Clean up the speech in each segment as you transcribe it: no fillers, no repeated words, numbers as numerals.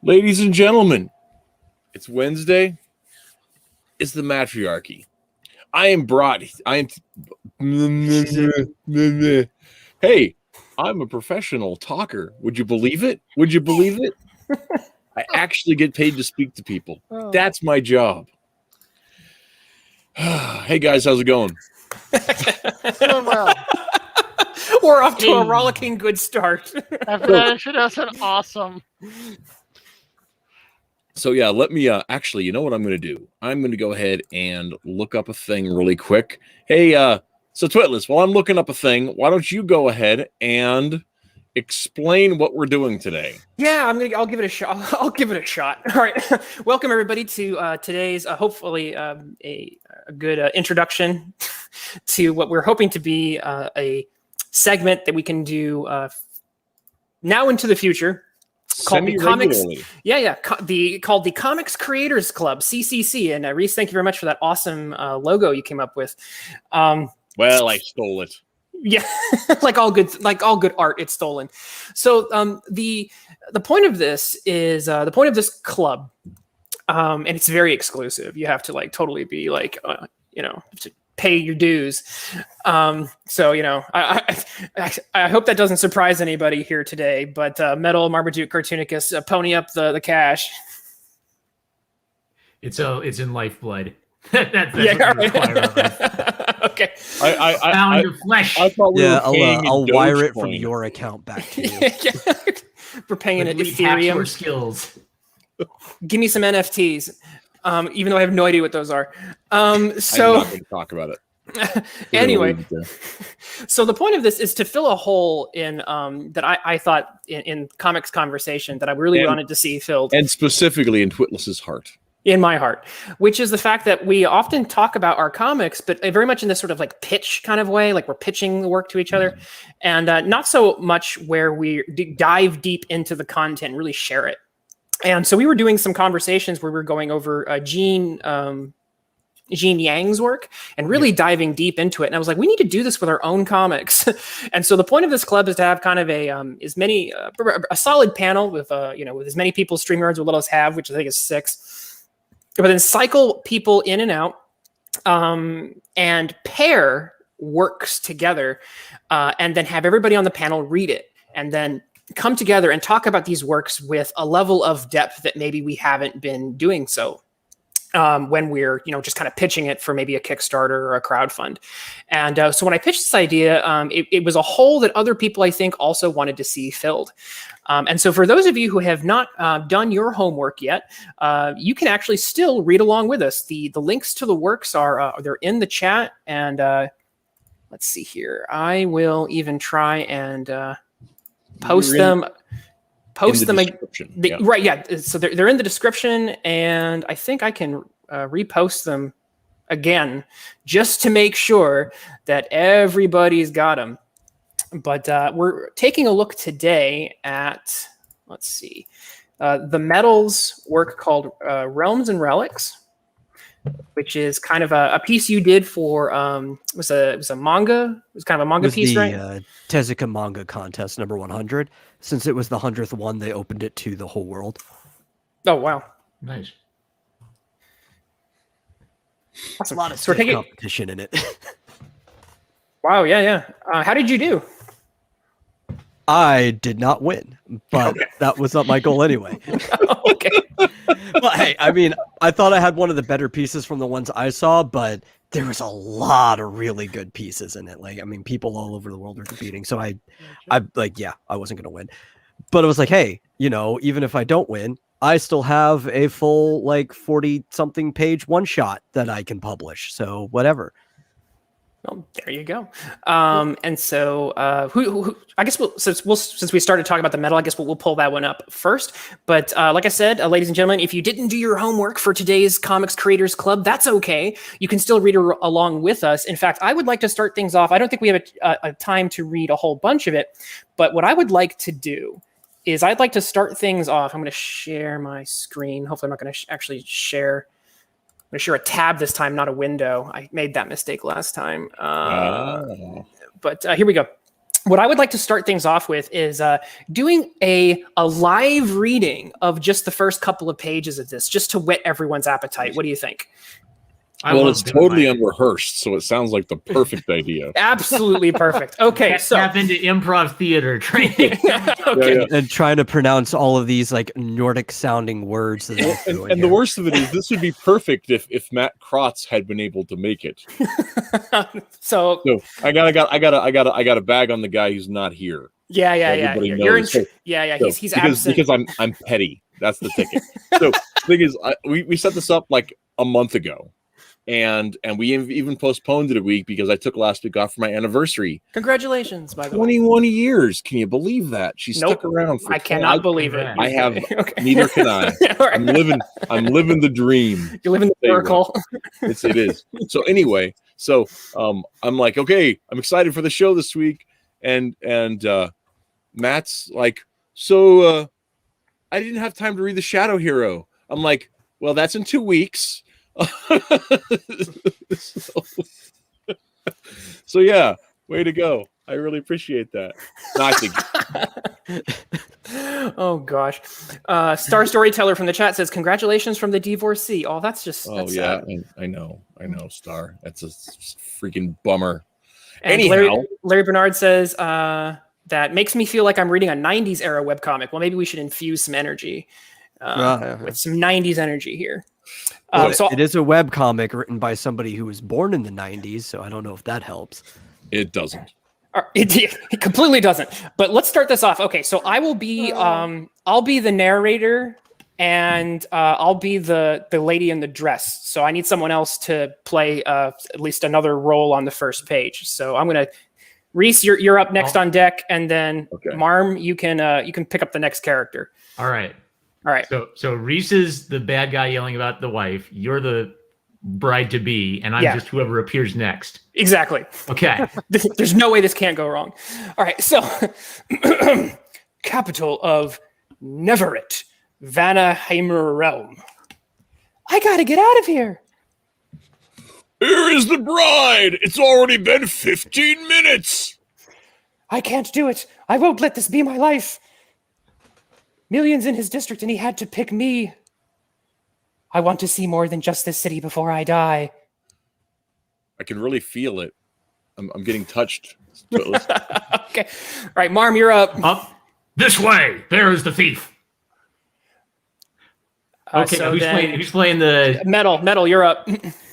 Ladies and gentlemen, it's Wednesday. It's the Mattriarchy. Hey, I'm a professional talker. Would you believe it? I actually get paid to speak to people. That's my job. Hey guys, how's it going? Doing well. We're off to a rollicking good start. That's an awesome. So yeah, let me actually, you know what I'm going to do? I'm going to go ahead and look up a thing really quick. Hey, so Twitless, while I'm looking up a thing, why don't you go ahead and explain what we're doing today? Yeah, I'll give it a shot. All right. Welcome everybody to today's hopefully a good introduction to what we're hoping to be a segment that we can do now into the future. Called the Comics, called the Comics Creators Club, CCC. And Reese, thank you very much for that awesome logo you came up with. Well, I stole it. Yeah, like all good art, it's stolen. So the point of this is the point of this club, and it's very exclusive. You have to totally be to pay your dues. So I hope that doesn't surprise anybody here today. But Metal Marmaduke Cartoonicus, pony up the cash. It's in Lifeblood. that's yeah, what we require of us. Okay. Found your flesh. I thought I'll wire it from your account back to you. We're paying it With Ethereum. Skills. Give me some NFTs. Even though I have no idea what those are. So I'm not going to talk about it. Anyway, so the point of this is to fill a hole in that I thought in comics conversation that I really wanted to see filled. And specifically in Twitless's heart. In my heart, which is the fact that we often talk about our comics, but very much in this sort of pitch kind of way, like we're pitching the work to each other, and not so much where we dive deep into the content and really share it. And so we were doing some conversations where we were going over Gene Yang's work and really diving deep into it. And I was like, we need to do this with our own comics. And so the point of this club is to have kind of a solid panel with with as many people StreamYards will let us have, which I think is 6. But then cycle people in and out and pair works together and then have everybody on the panel read it and then come together and talk about these works with a level of depth that maybe we haven't been doing so when we're just kind of pitching it for maybe a Kickstarter or a crowdfund. And so when I pitched this idea, it was a hole that other people I think also wanted to see filled. And so for those of you who have not done your homework yet, you can actually still read along with us. The links to the works are they're in the chat. And let's see here. I will even try and post them. Right, yeah. So they're in the description, and I think I can repost them again just to make sure that everybody's got them. But we're taking a look today at, let's see, the Metals work called Realms and Relics, which is kind of a piece you did for it was a manga. It was kind of a manga piece, right? Tezuka Manga Contest number 100. Since it was the 100th one, they opened it to the whole world. Oh wow, Nice. awesome! A lot of competition in it. Wow, yeah. How did you do? I did not win, but that was not my goal anyway. Okay. But hey, I mean, I thought I had one of the better pieces from the ones I saw, but there was a lot of really good pieces in it. People all over the world were competing. So I wasn't going to win. But it was like, hey, even if I don't win, I still have a full 40-something page one-shot that I can publish. So whatever. Well, there you go. And so, I guess since we started talking about the metal, I guess we'll pull that one up first. But like I said, ladies and gentlemen, if you didn't do your homework for today's Comics Creators Club, that's okay. You can still read along with us. In fact, I would like to start things off. I don't think we have a time to read a whole bunch of it, but what I would like to do is I'd like to start things off. I'm going to share my screen. Hopefully, I'm not going to actually share. I'm going to share a tab this time, not a window. I made that mistake last time. But here we go. what I would like to start things off with is doing a live reading of just the first couple of pages of this, just to whet everyone's appetite. What do you think? Well, it's totally unrehearsed, so it sounds like the perfect idea. Absolutely perfect. Okay, so tap into improv theater training. Okay. And trying to pronounce all of these like Nordic sounding words. And the worst of it is, this would be perfect if Matt Krotz had been able to make it. So I got a bag on the guy who's not here. Yeah. Everybody You're in. knows. So- He's absent. Because I'm petty. That's the ticket. So the thing is, we set this up like a month ago. And we even postponed it a week because I took last week off for my anniversary. Congratulations, by the way. 21 years. Can you believe that? She stuck around for I cannot believe it. I have Okay. neither can I. All right. I'm living the dream. You're living the Say miracle. It is. So anyway, I'm like, okay, I'm excited for the show this week. And Matt's like, so I didn't have time to read The Shadow Hero. I'm like, well, that's in 2 weeks. so yeah, way to go. I really appreciate that. No, I think Oh gosh. Star Storyteller from the chat says, congratulations from the divorcee. Oh, that's just oh that's yeah, sad. I know, Star. That's a freaking bummer. And Anyhow, Larry Bernard says that makes me feel like I'm reading a 90s era webcomic. Well, maybe we should infuse some energy with some 90s energy here. So it is a web comic written by somebody who was born in the 90s, so I don't know if that helps. it doesn't. It completely doesn't. But let's start this off. Okay, so I will be I'll be the narrator, and I'll be the lady in the dress. So I need someone else to play at least another role on the first page. So I'm gonna Reese, you're up next on deck, and then Marm, you can pick up the next character. All right. So Reese is the bad guy yelling about the wife. You're the bride to be, and I'm just whoever appears next. Exactly. Okay. There's no way this can't go wrong. All right. So, capital of Neverett, Vanaheimer realm. I gotta get out of here. Here is the bride. It's already been 15 minutes. I can't do it. I won't let this be my life. Millions in his district, and he had to pick me. I want to see more than just this city before I die. I can really feel it. I'm getting touched. Okay. All right, Marm, you're up. Up this way. There is the thief. Okay, so who's playing the Metal, you're up.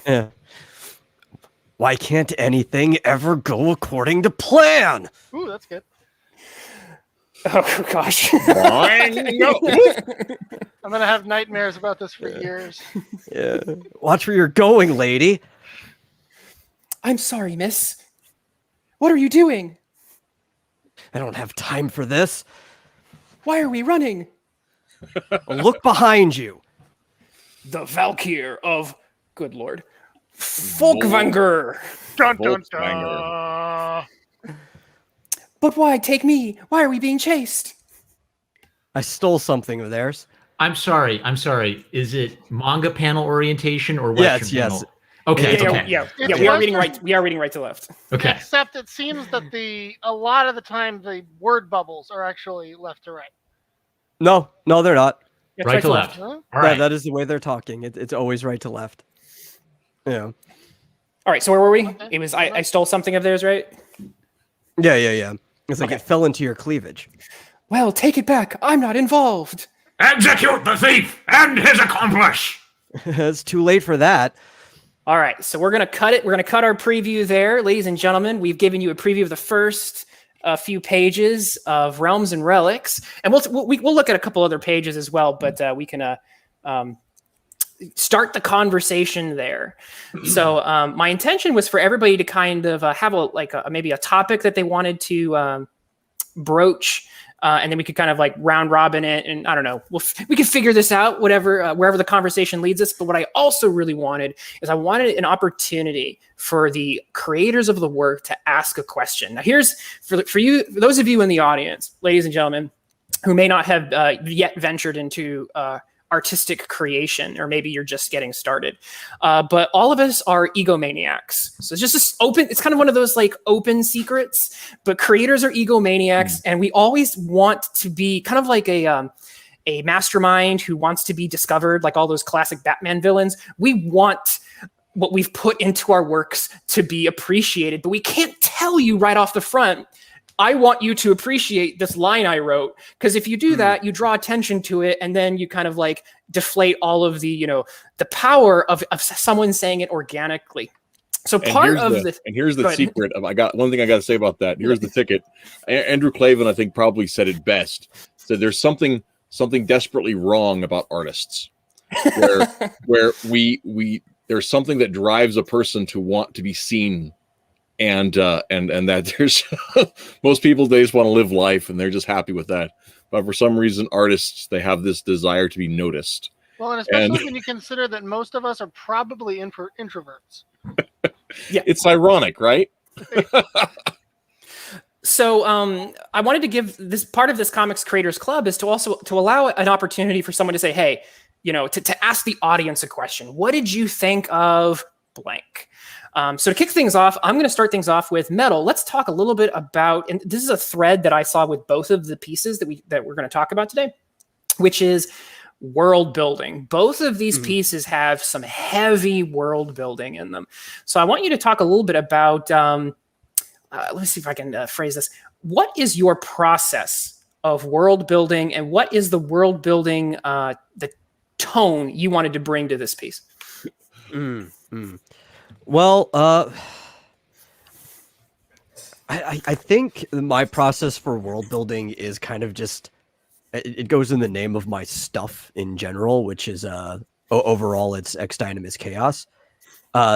Yeah. Why can't anything ever go according to plan? Ooh, that's good. Oh gosh. I'm gonna have nightmares about this for years. Yeah. Watch where you're going, lady. I'm sorry, miss. What are you doing? I don't have time for this. Why are we running? Look behind you. The Valkyr of, good lord, Folkvanger. Dun dun Volkswagen. dun. But why take me? Why are we being chased? I stole something of theirs. I'm sorry. Is it manga panel orientation or Western panel? Yes. Okay. Yeah. It's We are reading Western- right. We are reading right to left. Okay. Except it seems that a lot of the time the word bubbles are actually left to right. No, they're not. It's Right to left. Huh? All Yeah, right. that is the way they're talking. It's always right to left. Yeah. All right. So where were we? Okay. It was I stole something of theirs, right? Yeah. It's like it fell into your cleavage. Well, take it back. I'm not involved. Execute the thief and his accomplice. It's too late for that. All right. So we're gonna cut it. We're gonna cut our preview there, ladies and gentlemen. We've given you a preview of the first few pages of Realms and Relics, and we'll look at a couple other pages as well. But we can start the conversation there. So my intention was for everybody to kind of have maybe a topic that they wanted to broach, and then we could kind of like round robin it, and I don't know, we could figure this out, whatever wherever the conversation leads us. But what I also really wanted is I wanted an opportunity for the creators of the work to ask a question. Now here's for you, for those of you in the audience, ladies and gentlemen, who may not have yet ventured into artistic creation, or maybe you're just getting started. But all of us are egomaniacs. So it's just this open, it's kind of one of those like open secrets, but creators are egomaniacs, and we always want to be kind of like a mastermind who wants to be discovered, like all those classic Batman villains. We want what we've put into our works to be appreciated, but we can't tell you right off the front, I want you to appreciate this line I wrote. Because if you do that, you draw attention to it, and then you kind of like deflate all of the, you know, the power of someone saying it organically. So part of the and here's the secret of, I got one thing I got to say about that. Here's the ticket. Andrew Clavin, I think, probably said it best. Said there's something desperately wrong about artists, where we there's something that drives a person to want to be seen, and that there's most people, they just want to live life and they're just happy with that. But for some reason, artists, they have this desire to be noticed. Well, and especially when you consider that most of us are probably introverts. Yeah, it's ironic, right? So I wanted to give this part of this Comics Creators Club is to also to allow an opportunity for someone to say, hey, you know, to ask the audience a question. What did you think of blank? So to kick things off, I'm going to start things off with Metal. Let's talk a little bit about, and this is a thread that I saw with both of the pieces that we're going to talk about today, which is world building. Both of these pieces have some heavy world building in them. So I want you to talk a little bit about, let me see if I can phrase this. What is your process of world building, and what is the world building, the tone you wanted to bring to this piece? Well, I think my process for world building is kind of just, it goes in the name of my stuff in general, which is overall it's X Dynamis Chaos.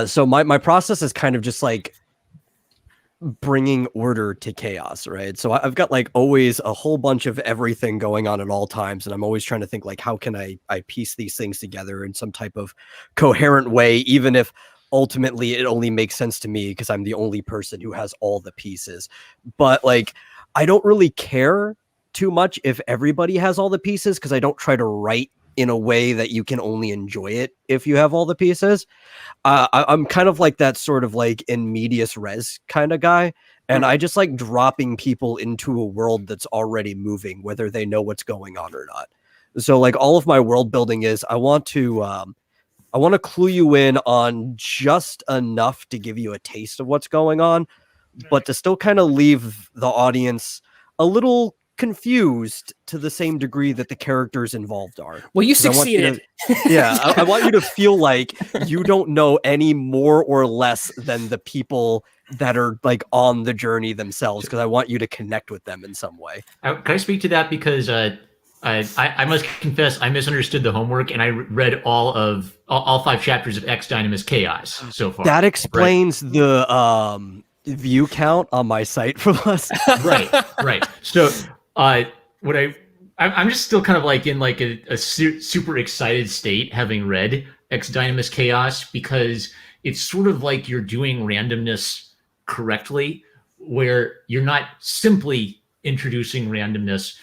So my process is kind of just like bringing order to chaos, right? So I've got like always a whole bunch of everything going on at all times, and I'm always trying to think like, how can I piece these things together in some type of coherent way, even if ultimately it only makes sense to me because I'm the only person who has all the pieces. But like, I don't really care too much if everybody has all the pieces, because I don't try to write in a way that you can only enjoy it if you have all the pieces. I'm kind of like that sort of like in medias res kind of guy. And I just like dropping people into a world that's already moving, whether they know what's going on or not. So like all of my world building is I want to clue you in on just enough to give you a taste of what's going on, but to still kind of leave the audience a little confused to the same degree that the characters involved are. Well, you succeeded. I want you to feel like you don't know any more or less than the people that are like on the journey themselves, because I want you to connect with them in some way. Can I speak to that? Because I must confess I misunderstood the homework, and I read all 5 chapters of X Dynamis Chaos so far. That explains the view count on my site for us. Right. So I'm just still kind of like in like a super excited state having read X Dynamis Chaos, because it's sort of like you're doing randomness correctly, where you're not simply introducing randomness.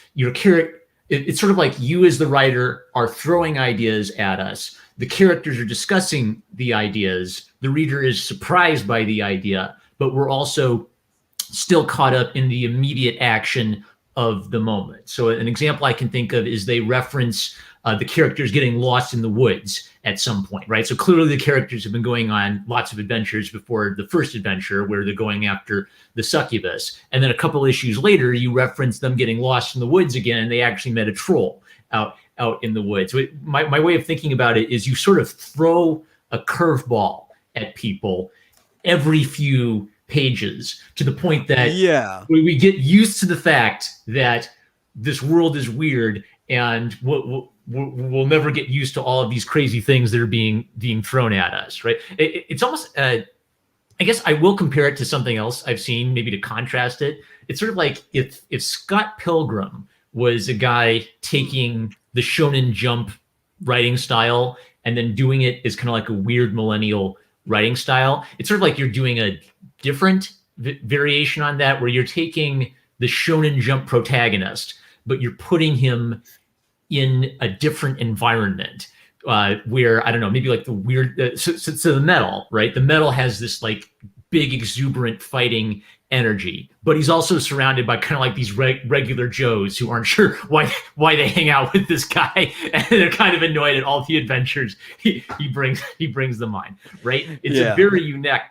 It's sort of like you as the writer are throwing ideas at us. The characters are discussing the ideas. The reader is surprised by the idea, but we're also still caught up in the immediate action of the moment. So an example I can think of is they reference the characters getting lost in the woods at some point, right? So clearly the characters have been going on lots of adventures before the first adventure where they're going after the succubus. And then a couple issues later, you reference them getting lost in the woods again, and they actually met a troll out in the woods. So my way of thinking about it is you sort of throw a curveball at people every few pages, to the point that we get used to the fact that this world is weird, and we'll never get used to all of these crazy things that are being thrown at us, right? It's almost, I guess I will compare it to something else I've seen, maybe to contrast it. It's sort of like if Scott Pilgrim was a guy taking the Shonen Jump writing style and then doing it as kind of like a weird millennial writing style. It's sort of like you're doing a different variation on that, where you're taking the Shonen Jump protagonist, but you're putting him in a different environment, where I don't know, maybe like the weird. So the metal, right? The metal has this like big exuberant fighting energy, but he's also surrounded by kind of like these regular Joes who aren't sure why they hang out with this guy, and they're kind of annoyed at all the adventures he brings them on. Right? It's a very unique.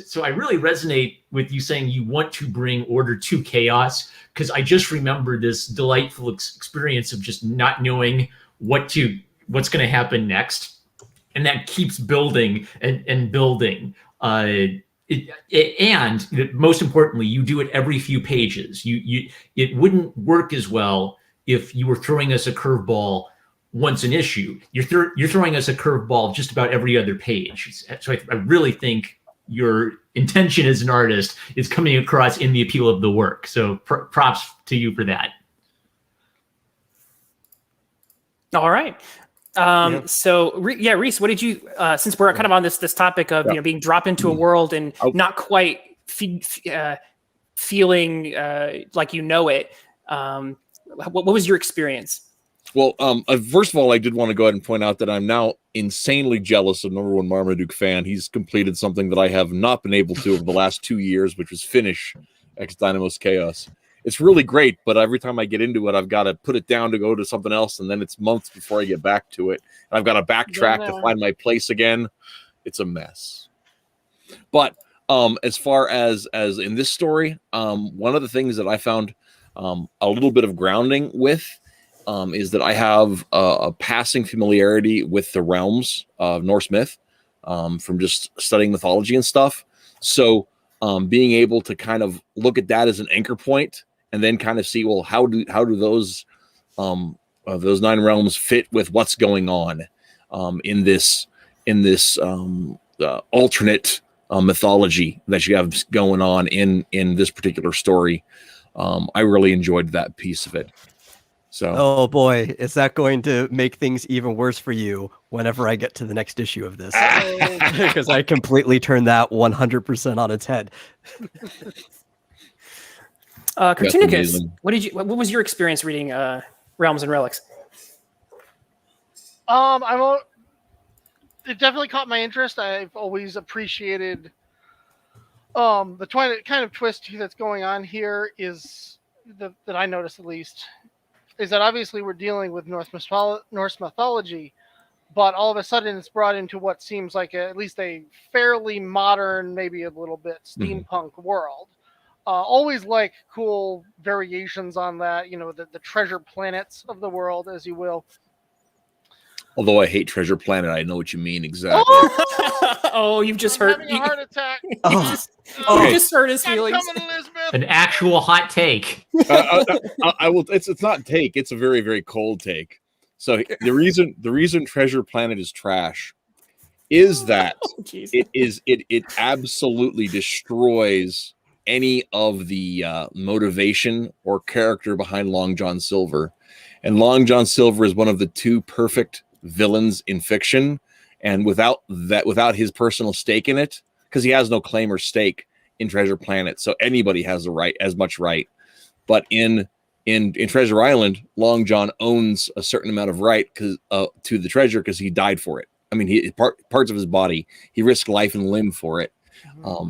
So I really resonate with you saying you want to bring order to chaos, because I just remember this delightful experience of just not knowing what's going to happen next, and that keeps building and building. And most importantly, you do it every few pages. It wouldn't work as well if you were throwing us a curveball once an issue. You're throwing us a curveball just about every other page. So I really think your intention as an artist is coming across in the appeal of the work. So props to you for that. All right. So Reese, what did you, since we're kind of on this topic of, being dropped into a world and not quite feeling like it, what was your experience? Well, first of all, I did want to go ahead and point out that I'm now insanely jealous of #1 Marmaduke fan. He's completed something that I have not been able to over the last 2 years, which was finish X Dynamos Chaos. It's really great, but every time I get into it, I've got to put it down to go to something else, and then it's months before I get back to it. And I've got to backtrack to find my place again. It's a mess. But as far as in this story, one of the things that I found a little bit of grounding with is that I have a passing familiarity with the realms of Norse myth from just studying mythology and stuff. So being able to kind of look at that as an anchor point, and then kind of see, well, how do those 9 realms fit with what's going on in this alternate mythology that you have going on in this particular story. I really enjoyed that piece of it. So, oh boy, is that going to make things even worse for you whenever I get to the next issue of this? Because I completely turned that 100% on its head. Cartoonicus, what was your experience reading Realms and Relics? It definitely caught my interest. I've always appreciated the kind of twist that's going on here is that I noticed, at least, is that obviously we're dealing with Norse mythology, but all of a sudden it's brought into what seems like at least a fairly modern, maybe a little bit steampunk world. Always like cool variations on that, the treasure planets of the world, as you will. Although I hate Treasure Planet, I know what you mean exactly. Oh, you've just hurt me. A heart attack. You just hurt his feelings. An actual hot take. I will. It's not take. It's a very, very cold take. So the reason Treasure Planet is trash is that it absolutely destroys any of the motivation or character behind Long John Silver. And Long John Silver is one of the 2 perfect villains in fiction, and without his personal stake in it, because he has no claim or stake in Treasure Planet, so anybody has as much right. But in Treasure Island, Long John owns a certain amount of right to the treasure because he died for it. I mean, parts of his body, he risked life and limb for it.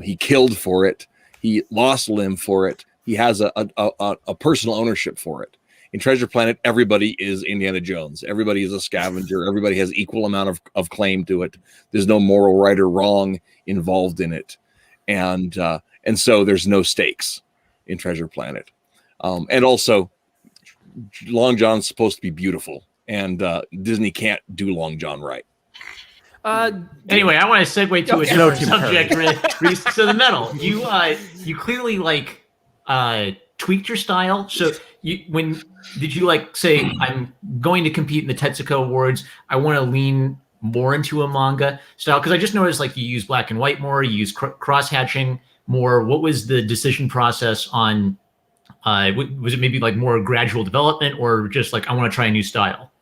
He killed for it. He lost limb for it. He has a personal ownership for it. In Treasure Planet, everybody is Indiana Jones. Everybody is a scavenger. Everybody has equal amount of claim to it. There's no moral right or wrong involved in it. And so there's no stakes in Treasure Planet. And also, Long John's supposed to be beautiful. And Disney can't do Long John right. Anyway, I want to segue to a different subject. Reese. So the metal, you clearly tweaked your style. So did you say, I'm going to compete in the Tetsuko Awards, I want to lean more into a manga style? Because I just noticed you use black and white more, you use cross-hatching more. What was the decision process on, was it maybe more gradual development, or just I want to try a new style?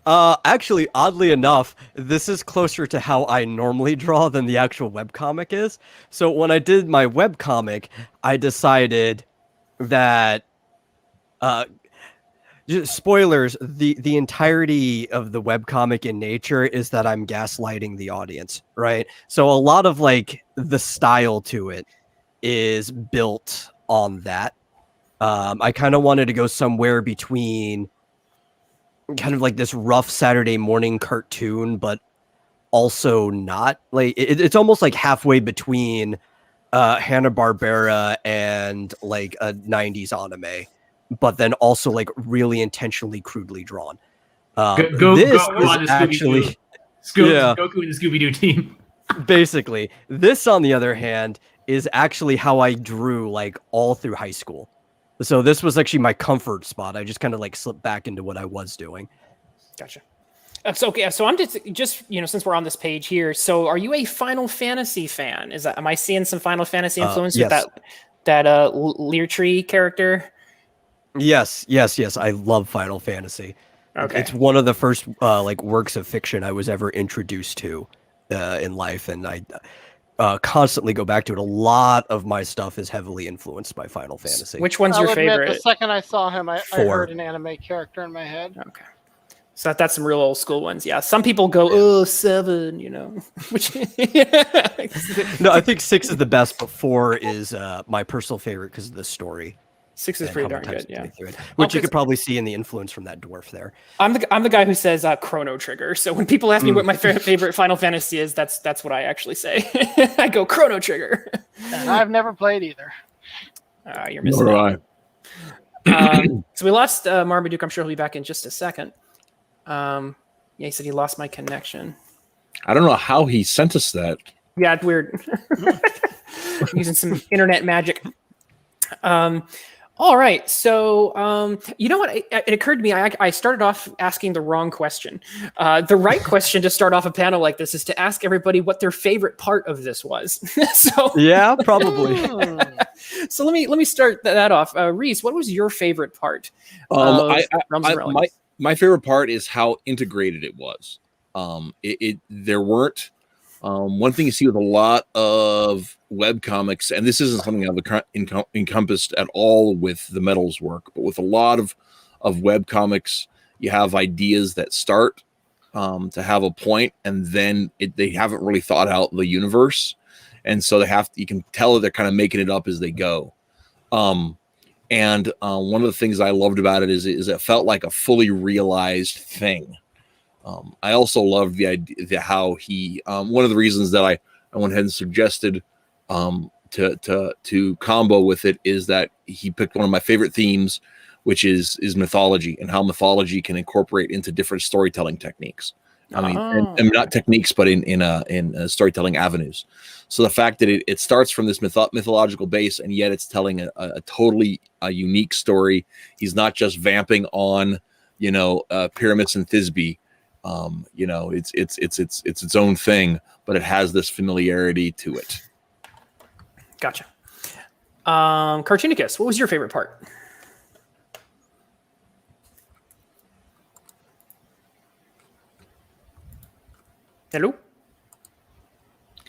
Actually, oddly enough, this is closer to how I normally draw than the actual webcomic is. So when I did my webcomic, I decided that Just spoilers, the entirety of the webcomic in nature is that I'm gaslighting the audience, right? So a lot of like the style to it is built on that. I kind of wanted to go somewhere between kind of like this rough Saturday morning cartoon, but also not. Like it's almost like halfway between Hanna-Barbera and like a 90s anime, but then also like really intentionally crudely drawn. This is on the actually Goku and the Scooby-Doo team. basically, this on the other hand is actually how I drew like all through high school. So this was actually my comfort spot. I just kind of like slipped back into what I was doing. Gotcha. So okay, so I'm just since we're on this page here. So are you a Final Fantasy fan? Am I seeing some Final Fantasy influence with that Leertree character? Yes. I love Final Fantasy. Okay. It's one of the first like works of fiction I was ever introduced to in life, and I constantly go back to it. A lot of my stuff is heavily influenced by Final Fantasy. Which one's your favorite? The second I saw him, I heard an anime character in my head. Okay. So that's some real old school ones. Yeah. Some people go, 7, which No, I think 6 is the best, but 4 is my personal favorite because of the story. 6 is pretty darn good, yeah. Which you could probably see in the influence from that dwarf there. I'm the guy who says Chrono Trigger. So when people ask me what my favorite Final Fantasy is, that's what I actually say. I go Chrono Trigger. And I've never played either. You're missing Nor out. So we lost Marmaduke. I'm sure he'll be back in just a second. He said he lost my connection. I don't know how he sent us that. Yeah, it's weird. Using some internet magic. All right. So, you know what? It occurred to me, I started off asking the wrong question. The right question to start off a panel like this is to ask everybody what their favorite part of this was. So yeah, probably. So let me start that off. Reese, what was your favorite part? My favorite part is how integrated it was. There weren't one thing you see with a lot of web comics, and this isn't something I've encompassed at all with the Metals work, but with a lot of web comics, you have ideas that start to have a point, and then they haven't really thought out the universe, and so you can tell that they're kind of making it up as they go. And one of the things I loved about it is it felt like a fully realized thing. I also loved the idea how he. One of the reasons that I went ahead and suggested to combo with it is that he picked one of my favorite themes, which is mythology and how mythology can incorporate into different storytelling techniques. I mean, and not techniques, but in storytelling avenues. So the fact that it starts from this mythological base, and yet it's telling a totally unique story. He's not just vamping on, Pyramus and Thisbe. It's its own thing, but it has this familiarity to it. Gotcha. Cartoonicus, what was your favorite part? Hello?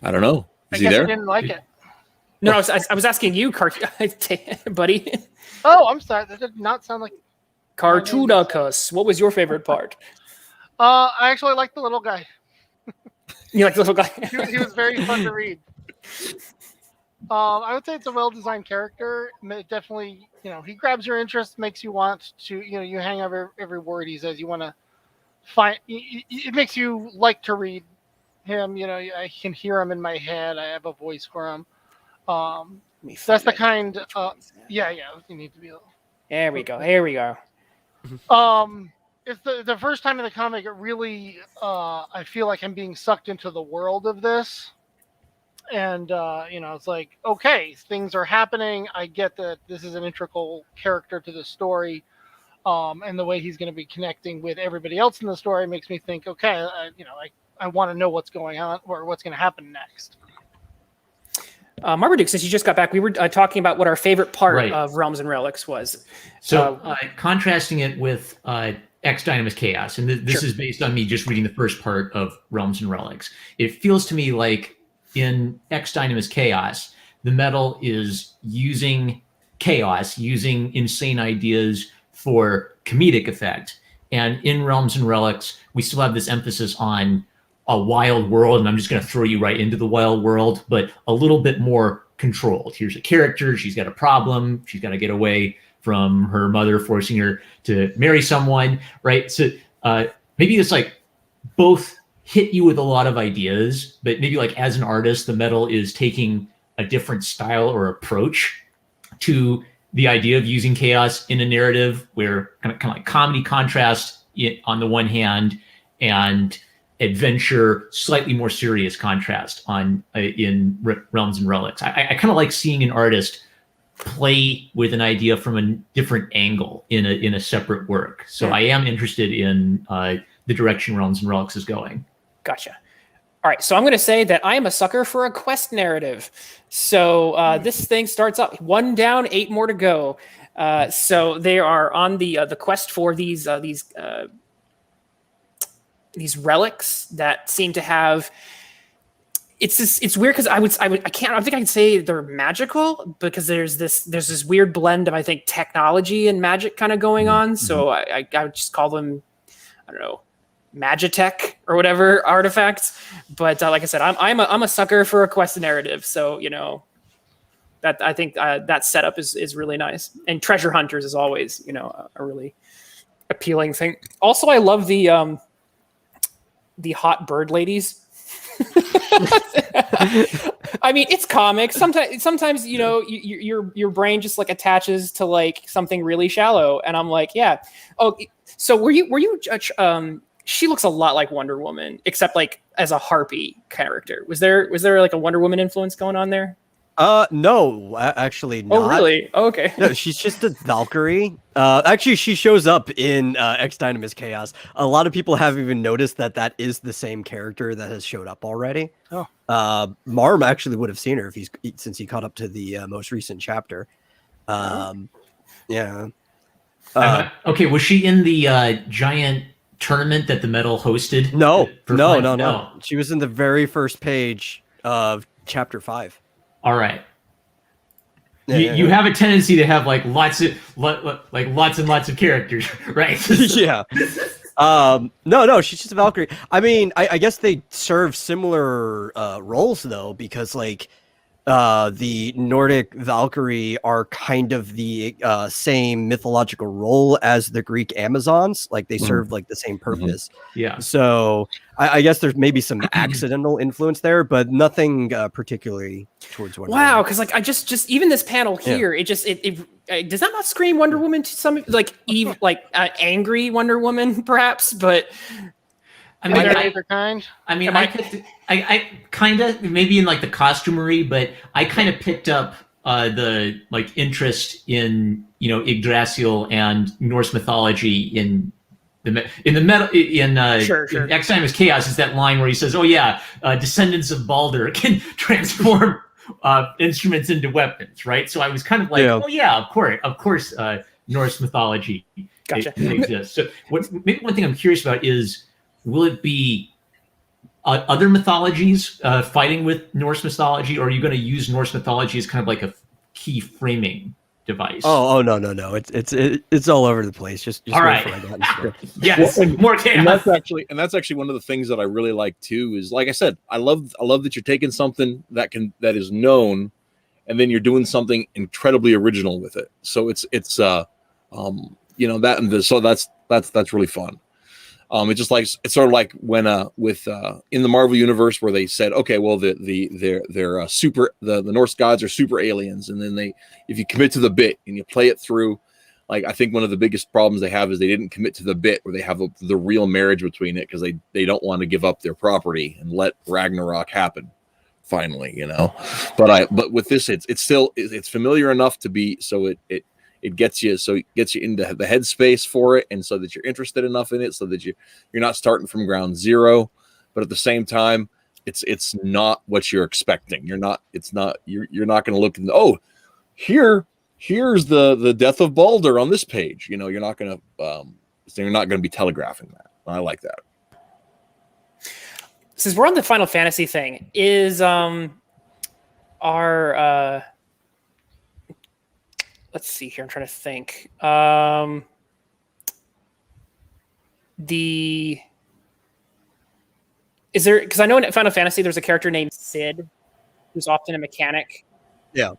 I don't know. Is he I there? didn't like it. No, I was asking you, buddy. Oh, I'm sorry. That did not sound like Cartoonicus, what was your favorite part? I actually like the little guy. You like the little guy? He was very fun to read. I would say it's a well-designed character. It definitely, he grabs your interest, makes you want to, you hang over every word he says. You want to find. It makes you like to read him. I can hear him in my head. I have a voice for him. That's the kind. Yeah. You need to be. Here we go. It's the first time in the comic. It really, I feel like I'm being sucked into the world of this. And, it's like, okay, things are happening. I get that this is an integral character to the story. And the way he's going to be connecting with everybody else in the story makes me think, okay, I want to know what's going on or what's going to happen next. Marmaduke, since you just got back, we were talking about what our favorite part of Realms and Relics was. So contrasting it with X Dynamis Chaos, and this is based on me just reading the first part of Realms and Relics. It feels to me like in X Dynamis Chaos, the metal is using chaos, using insane ideas for comedic effect. And in Realms and Relics, we still have this emphasis on a wild world, and I'm just going to throw you right into the wild world, but a little bit more controlled. Here's a character, she's got a problem, she's got to get away from her mother forcing her to marry someone, right? So maybe it's like both hit you with a lot of ideas, but maybe like as an artist, the metal is taking a different style or approach to the idea of using chaos in a narrative, where kind of like comedy contrast on the one hand and adventure, slightly more serious contrast on in Realms and Relics. I kind of like seeing an artist play with an idea from a different angle in a separate work. So I am interested in the direction Realms and Relics is going. Gotcha. All right, so I'm going to say that I am a sucker for a quest narrative. So this thing starts up 1 down, 8 more to go. So they are on the quest for these relics that seem to have. It's weird because I don't think I can say they're magical, because there's this weird blend of, I think, technology and magic kind of going on. So I would just call them, I don't know, Magitech or whatever artifacts. But like I said, I'm a sucker for a quest narrative. So that I think that setup is really nice. And treasure hunters is always a really appealing thing. Also, I love the hot bird ladies. I mean, it's comics. Sometimes your brain just like attaches to like something really shallow, and I'm like, yeah. Oh, so were you? She looks a lot like Wonder Woman, except like as a harpy character. Was there like a Wonder Woman influence going on there? No, actually not. Oh, really? Oh, okay. No, she's just a Valkyrie. Actually, she shows up in X Dynamis Chaos. A lot of people haven't even noticed that is the same character that has showed up already. Oh. Marm actually would have seen her since he caught up to the most recent chapter. Yeah. Okay, was she in the giant tournament that the metal hosted? No. She was in the very first page of chapter 5. All right. You have a tendency to have like lots and lots of characters, right? Yeah. No, she's just a Valkyrie. I mean, I guess they serve similar roles though, because like the Nordic Valkyrie are kind of the same mythological role as the Greek Amazons. Like they serve like the same purpose. Yeah. So I guess there's maybe some accidental influence there, but nothing particularly towards Wonder Woman. Wow, because like I just even this panel here, it does that not scream Wonder Woman to some like angry Wonder Woman perhaps, but. I mean, I kind of maybe in like the costumery, but I kind of picked up the like interest in Yggdrasil and Norse mythology in X Dynamis Chaos. Is that line where he says, "Oh yeah, descendants of Baldur can transform instruments into weapons," right? So I was kind of like, "Oh yeah, of course, Norse mythology exists." So maybe one thing I'm curious about is, will it be other mythologies fighting with Norse mythology, or are you going to use Norse mythology as kind of like a key framing device? Oh no! It's all over the place. Just all right. Yes, more chaos. And that's actually one of the things that I really like too. Is like I said, I love that you're taking something that is known, and then you're doing something incredibly original with it. So it's that so that's really fun. It's just like it's sort of like when with in the Marvel universe where they said, okay, well they're the Norse gods are super aliens, and then if you commit to the bit and you play it through, like I think one of the biggest problems they have is they didn't commit to the bit where they have the real marriage between it, because they don't want to give up their property and let Ragnarok happen finally, But with this, it's familiar enough to be so it gets you into the headspace for it, and so that you're interested enough in it so that you're not starting from ground zero, but at the same time it's not what you're expecting. You're not going to look and here's the death of Baldur on this page. You're not going to be telegraphing that. I like that. Since we're on the Final Fantasy thing, is our let's see here. I'm trying to think. is there, because I know in Final Fantasy there's a character named Sid who's often a mechanic. Yeah.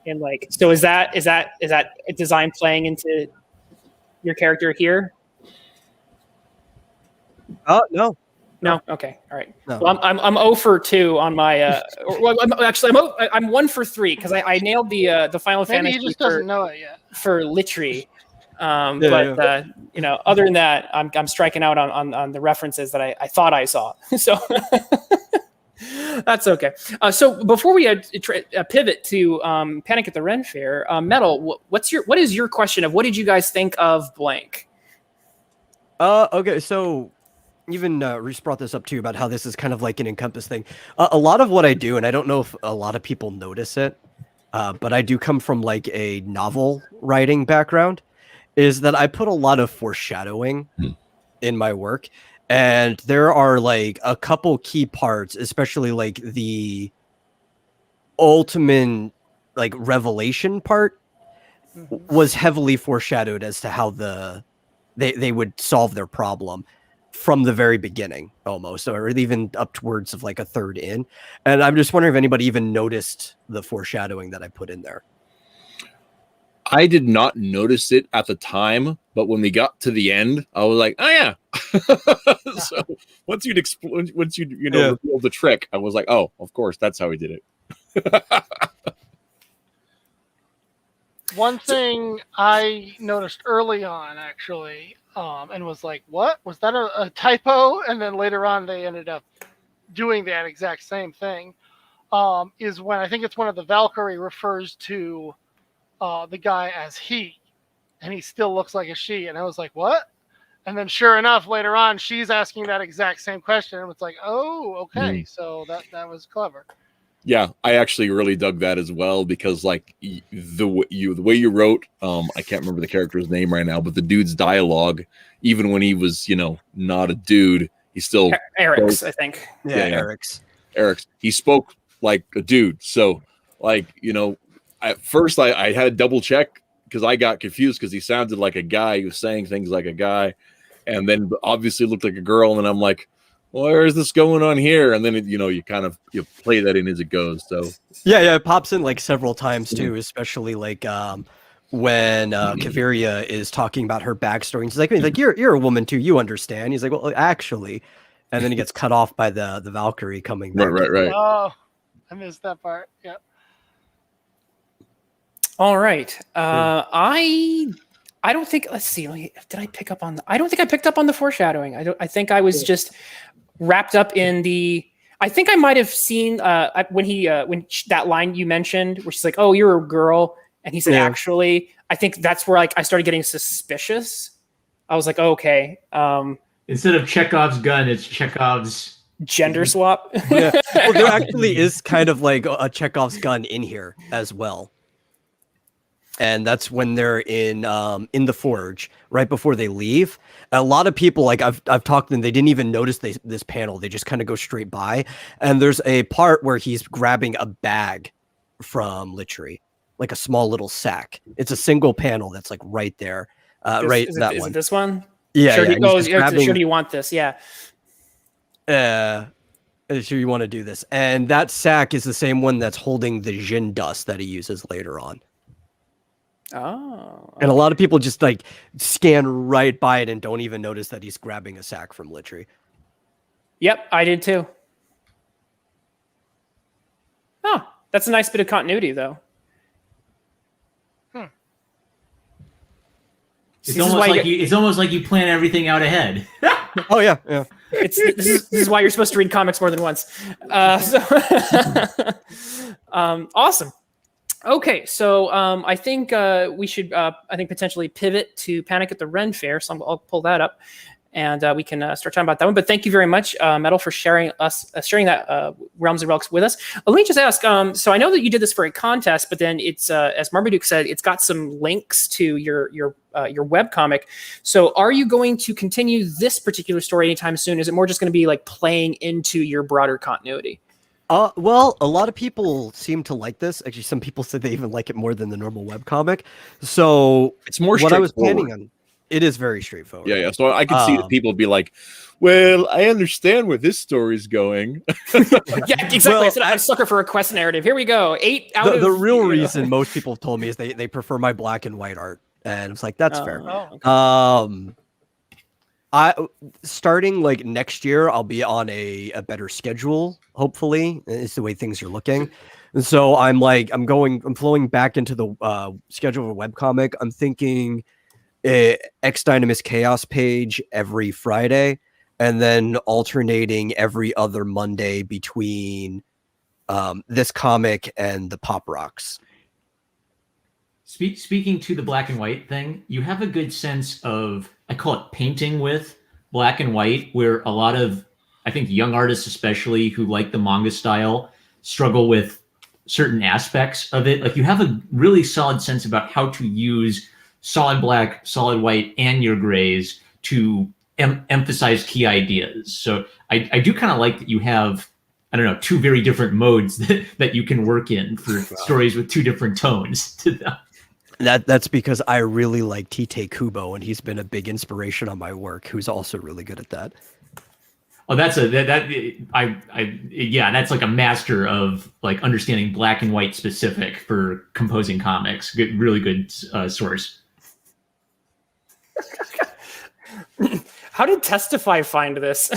And like, so is that a design playing into your character here? No. No. Okay. All right. No. Well, I'm 0 for 2 on my. I'm 1 for 3 because I nailed the Final Maybe Fantasy he just doesn't know it yet. for Litri. Yeah. Other than that, I'm striking out on the references that I thought I saw. So that's okay. So before we pivot to Panic at the Ren Fair, Metal, what is your question of what did you guys think of blank? Okay, so even Reese brought this up too about how this is kind of like an Encompass thing. A lot of what I do, and I don't know if a lot of people notice it, but I do come from like a novel writing background, is that I put a lot of foreshadowing in my work. And there are like a couple key parts, especially like the ultimate like revelation part was heavily foreshadowed as to how they would solve their problem from the very beginning almost, or even upwards of like a third in. And I'm just wondering if anybody even noticed the foreshadowing that I put in there. I did not notice it at the time, but when we got to the end, I was like, "Oh yeah." So once you'd reveal the trick, I was like, "Oh, of course, that's how he did it." One thing I noticed early on, actually, and was like, "What was that? A typo?" And then later on, they ended up doing that exact same thing. Is when I think it's one of the Valkyrie refers to the guy as he, and he still looks like a she. And I was like, "What?" And then, sure enough, later on, she's asking that exact same question, and it's like, "Oh, okay." So that was clever. Yeah, I actually really dug that as well because, like, the way you wrote, I can't remember the character's name right now, but the dude's dialogue, even when he was, not a dude, he still Eric's, I think. Yeah. Eric's. He spoke like a dude. So, like, at first I had to double check because I got confused because he sounded like a guy. He was saying things like a guy, and then obviously looked like a girl. And I'm like, where is this going on here? And then you play that in as it goes. So yeah, it pops in like several times too, especially like when Kaveria is talking about her backstory. And she's like, you're a woman too, you understand. He's like, well, actually, and then he gets cut off by the Valkyrie coming back. Right. Oh, I missed that part. Yep. All right. I don't think. Let's see. Did I pick up on? I don't think I picked up on the foreshadowing. I think I was just wrapped up in the. I think I might have seen when that line you mentioned, where she's like, "Oh, you're a girl," and he said, "Actually," I think that's where I started getting suspicious. I was like, oh, "Okay." Instead of Chekhov's gun, it's Chekhov's gender swap. Yeah. Well, there actually is kind of like a Chekhov's gun in here as well. And that's when they're in the forge right before they leave. A lot of people, like I've talked to them, they didn't even notice this panel. They just kind of go straight by. And there's a part where he's grabbing a bag from Litri, like a small little sack. It's a single panel that's like right there. Is it this one? Yeah. Sure, yeah. Sure, do you want this? Yeah. Sure, you want to do this. And that sack is the same one that's holding the Jin dust that he uses later on. Oh. And a lot of people just like scan right by it and don't even notice that he's grabbing a sack from Litri. Yep, I did too. Oh, that's a nice bit of continuity, though. It's almost like you plan everything out ahead. Oh yeah. This is why you're supposed to read comics more than once. Awesome. Okay, so I think we should potentially pivot to Panic at the Ren Fair. So I'll pull that up, and we can start talking about that one. But thank you very much, Metal, for sharing that Realms and Relics with us. Let me just ask. So I know that you did this for a contest, but then it's as Marmaduke said, it's got some links to your webcomic. So are you going to continue this particular story anytime soon? Is it more just going to be like playing into your broader continuity? Well, a lot of people seem to like this. Actually, some people said they even like it more than the normal webcomic. So it's more what I was straightforward. planning on. It is very straightforward. Yeah. So I could see that people be like, well, I understand where this story's going. Yeah, exactly. Well, I said I'm a sucker for a quest narrative. Here we go. 8 out of the real reason most people have told me is they prefer my black and white art, and it's like that's fair. Oh, okay. I starting like next year, I'll be on a better schedule. Hopefully, it's the way things are looking. And so I'm flowing back into the schedule of a webcomic. I'm thinking X Dynamis Chaos page every Friday, and then alternating every other Monday between this comic and the Pop Rocks. Speaking to the black and white thing, you have a good sense of, I call it painting with black and white, where a lot of, I think, young artists, especially who like the manga style, struggle with certain aspects of it. Like, you have a really solid sense about how to use solid black, solid white, and your grays to emphasize key ideas. So I do kind of like that you have, I don't know, two very different modes that you can work in for stories with two different tones to them. That's because I really like Tite Kubo, and he's been a big inspiration on my work. Who's also really good at that. Oh, that's that's like a master of like understanding black and white specific for composing comics. Really good source. How did Testify find this?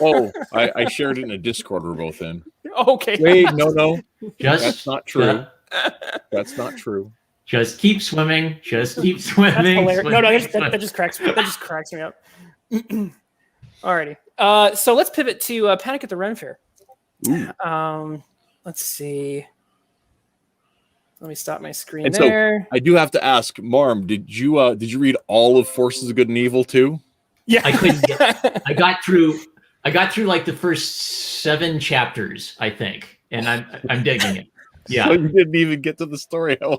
Oh, I shared it in a Discord we're both in. Okay. Wait, no. That's not true. That's not true. Just keep swimming. Just keep swimming. That's hilarious. That just cracks me up. Alrighty. So let's pivot to Panic at the Ren Fair. Let's see. Let me stop my screen And there. so I do have to ask, Marm, did you read all of Forces of Good and Evil too? Yeah, I couldn't get. I got through like the first 7 chapters, I think, and I'm digging it. Yeah. So you didn't even get to the story. No,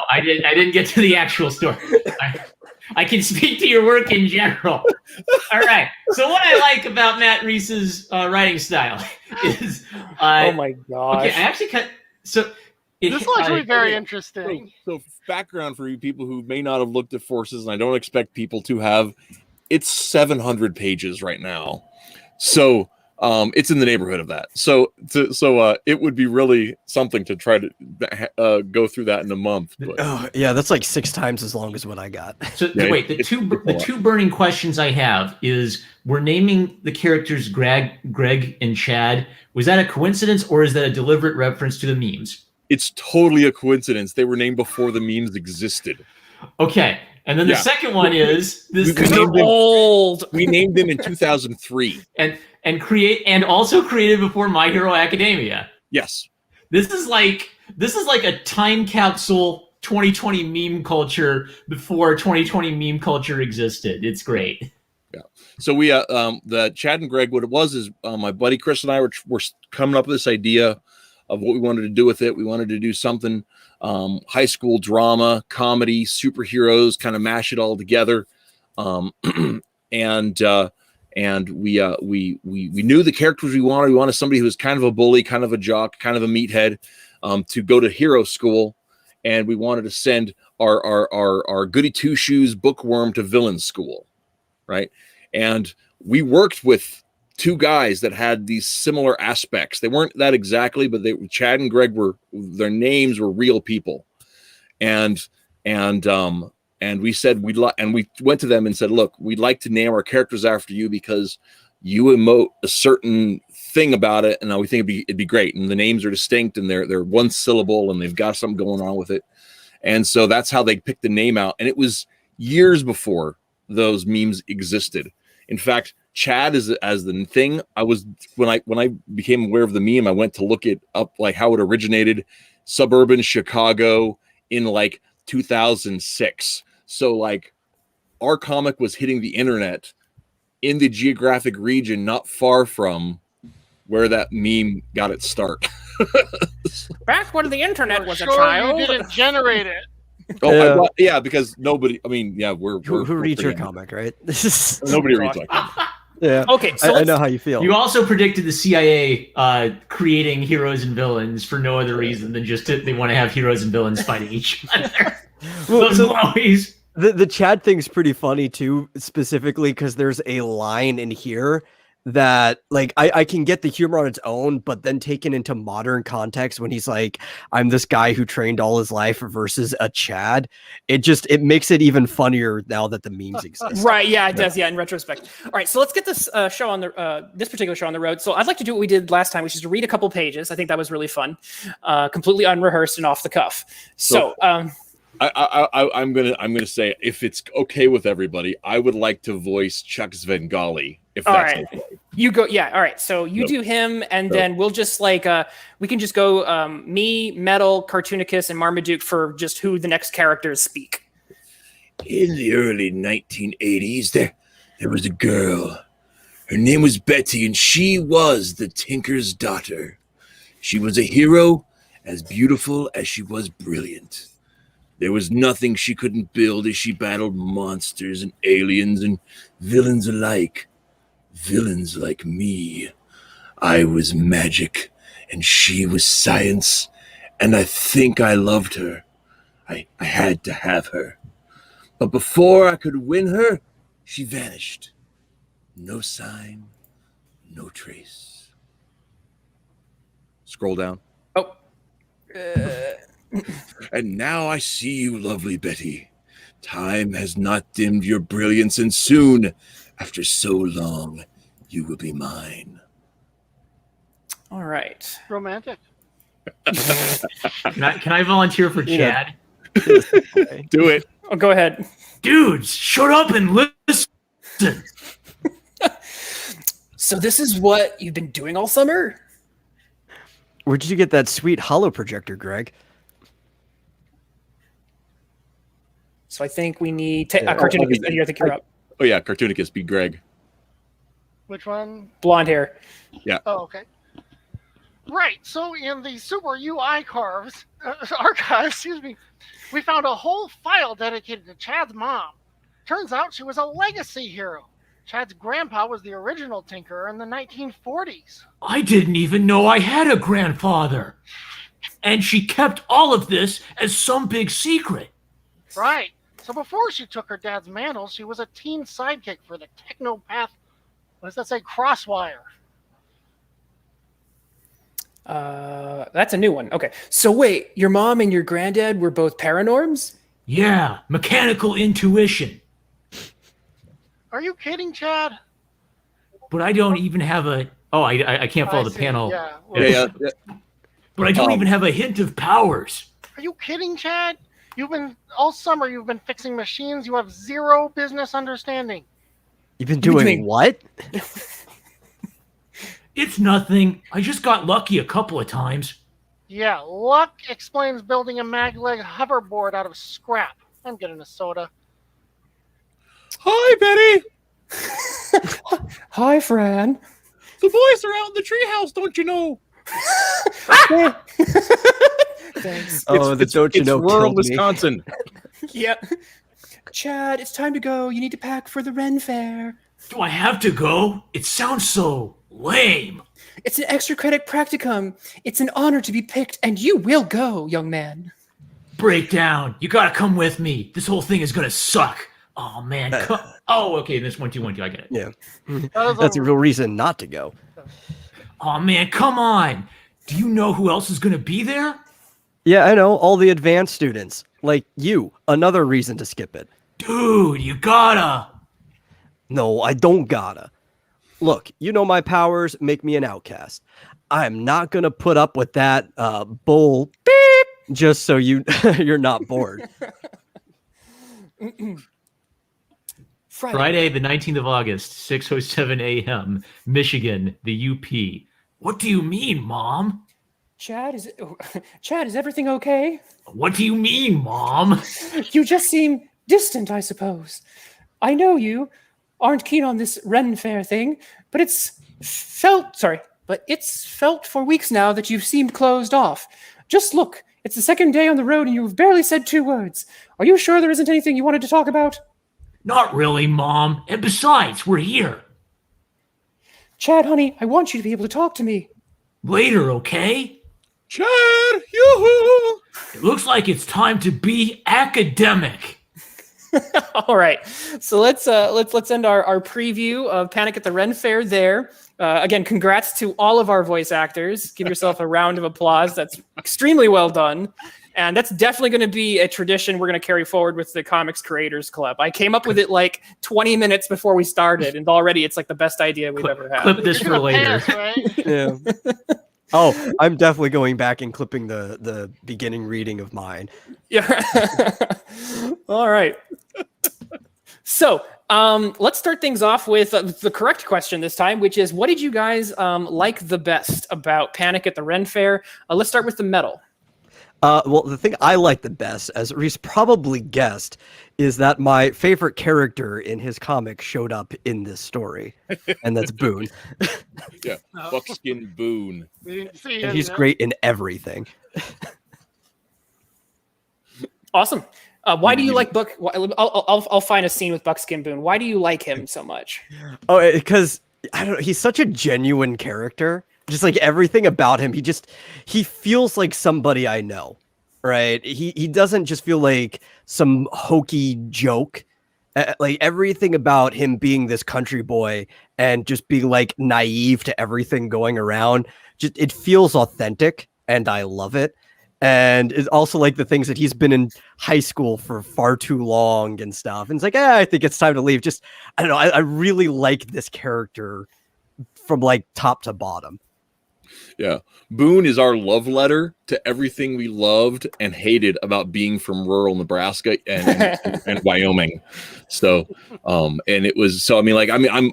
I didn't get to the actual story. I can speak to your work in general. All right. So what I like about Matt Reese's writing style is, oh my gosh. Okay, I actually this looks really very interesting. So background for you people who may not have looked at Forces, and I don't expect people to have. It's 700 pages right now, so it's in the neighborhood of that. So it would be really something to try to go through that in a month. But. Oh yeah, that's like 6 times as long as what I got. So wait, the two burning questions I have is: we're naming the characters Greg, and Chad. Was that a coincidence, or is that a deliberate reference to the memes? It's totally a coincidence. They were named before the memes existed. Okay. And then the second one is this. We named them in 2003. And also created before My Hero Academia. Yes. This is like a time capsule 2020 meme culture before 2020 meme culture existed. It's great. Yeah. So we the Chad and Greg, what it was is my buddy Chris and I were coming up with this idea of what we wanted to do with it. We wanted to do something high school drama, comedy, superheroes, kind of mash it all together. And we knew the characters we wanted. We wanted somebody who was kind of a bully, kind of a jock, kind of a meathead, to go to hero school. And we wanted to send our goody two shoes bookworm to villain school. Right. And we worked with 2 guys that had these similar aspects. They weren't that exactly, but Chad and Greg their names were real people. And we said we went to them and said, look, we'd like to name our characters after you because you emote a certain thing about it, and we think it'd be great. And the names are distinct, and they're one syllable, and they've got something going on with it. And so that's how they picked the name out. And it was years before those memes existed. In fact, Chad as the thing. When I became aware of the meme, I went to look it up, like how it originated, suburban Chicago in like 2006. So like our comic was hitting the internet in the geographic region not far from where that meme got its start. Back when the internet was a Sure, child. you didn't generate it. Oh, yeah, because nobody. I mean, yeah, who reads your comic, right? Nobody reads my comic. Yeah. Okay, so I know how you feel. You also predicted the CIA creating heroes and villains for no other reason than just they want to have heroes and villains fighting each other. Well, Those always. The Chad thing's pretty funny too, specifically because there's a line in here that like I can get the humor on its own, but then taken into modern context when he's like, I'm this guy who trained all his life versus a Chad, it makes it even funnier now that the memes exist. Right, yeah, it does, yeah, in retrospect. All right, so let's get this show on the this particular show on the road. So I'd like to do what we did last time, which is to read a couple pages. I think that was really fun, completely unrehearsed and off the cuff. So I'm gonna say, if it's okay with everybody, I would like to voice Chuck Svengali. If all that's right, okay. you go. Yeah, all right. So you do him, and then we'll just like we can just go me, Metal, Cartoonicus, and Marmaduke for just who the next characters speak. In the early 1980s, there was a girl. Her name was Betty, and she was the Tinker's daughter. She was a hero, as beautiful as she was brilliant. There was nothing she couldn't build as she battled monsters and aliens and villains alike. Villains like me. I was magic, and she was science, and I think I loved her. I had to have her. But before I could win her, she vanished. No sign, no trace. Scroll down. Oh. And now I see you, lovely Betty. Time has not dimmed your brilliance, and soon, after so long, you will be mine. All right. Romantic. Can I volunteer for Chad? Do it. Oh, go ahead. Dudes, shut up and listen. So this is what you've been doing all summer? Where did you get that sweet holo projector, Greg? So I think we need Cartoonicus. I think you're up. Oh yeah, Cartoonicus, be Greg. Which one? Blonde hair. Yeah. Oh, okay. Right. So in the Super UI archive, excuse me, we found a whole file dedicated to Chad's mom. Turns out she was a legacy hero. Chad's grandpa was the original Tinkerer in the 1940s. I didn't even know I had a grandfather. And she kept all of this as some big secret. Right. So before she took her dad's mantle, she was a teen sidekick for the Technopath, what does that say, Crosswire. That's a new one. Okay. So wait, your mom and your granddad were both paranorms? Yeah, mechanical intuition. Are you kidding, Chad? But I don't even have a... Oh, I can't follow the see. panel. Yeah. Well, Yeah. But I don't even have a hint of powers. Are you kidding, Chad? All summer you've been fixing machines. You have zero business understanding. You've been doing what? It's nothing. I just got lucky a couple of times. Yeah, luck explains building a magleg hoverboard out of scrap. I'm getting a soda. Hi, Betty. Hi, Fran. The boys are out in the treehouse, don't you know? Thanks. Oh, the don't you know It's rural killed me. Wisconsin. Yep. Chad, it's time to go. You need to pack for the Ren Fair. Do I have to go? It sounds so lame. It's an extra credit practicum. It's an honor to be picked, and you will go, young man. Breakdown. You gotta come with me. This whole thing is gonna suck. Oh, man. Oh, okay. This 1, 2, 1, 2. I get it. Yeah. That is That's a real reason not to go. Oh, man. Come on. Do you know who else is gonna be there? Yeah, I know. All the advanced students. Like you. Another reason to skip it. Dude, you gotta. No, I don't gotta. Look, you know my powers make me an outcast. I'm not going to put up with that bull beep just so you're not bored. Friday, the 19th of August, 6:07 a.m., Michigan, the UP. What do you mean, Mom? Chad, is everything okay? What do you mean, Mom? You just seem distant, I suppose. I know you aren't keen on this Ren Fair thing, but it's felt for weeks now that you've seemed closed off. Just look, it's the second day on the road and you've barely said 2 words. Are you sure there isn't anything you wanted to talk about? Not really, Mom. And besides, we're here. Chad, honey, I want you to be able to talk to me. Later, okay? Chad, yoo-hoo! It looks like it's time to be academic. All right, so let's end our preview of Panic at the Ren Fair there. Again, congrats to all of our voice actors. Give yourself a round of applause. That's extremely well done. And that's definitely going to be a tradition we're going to carry forward with the Comics Creators Club. I came up with it like 20 minutes before we started, and already it's like the best idea we've ever had. Clip this for later. Pass, right? Yeah. Oh, I'm definitely going back and clipping the beginning reading of mine. Yeah. All right. So let's start things off with the correct question this time, which is, what did you guys like the best about Panic at the Ren Fair? Let's start with the medal. Well, the thing I like the best, as Reese probably guessed, is that my favorite character in his comic showed up in this story, and that's Boone. Yeah, Buckskin Boone. We didn't see And him he's yet. great in everything. Awesome. Why do you like Buck? I'll find a scene with Buckskin Boone. Why do you like him so much? Oh, because I don't know, he's such a genuine character. Just like everything about him, he feels like somebody I know, right? He doesn't just feel like some hokey joke. Like everything about him being this country boy and just being like naive to everything going around, just it feels authentic, and I love it. And it's also like the things that he's been in high school for far too long and stuff. And it's like, I think it's time to leave. Just, I don't know. I really like this character from like top to bottom. Yeah. Boone is our love letter to everything we loved and hated about being from rural Nebraska and Wyoming. So, and it was, so, I mean,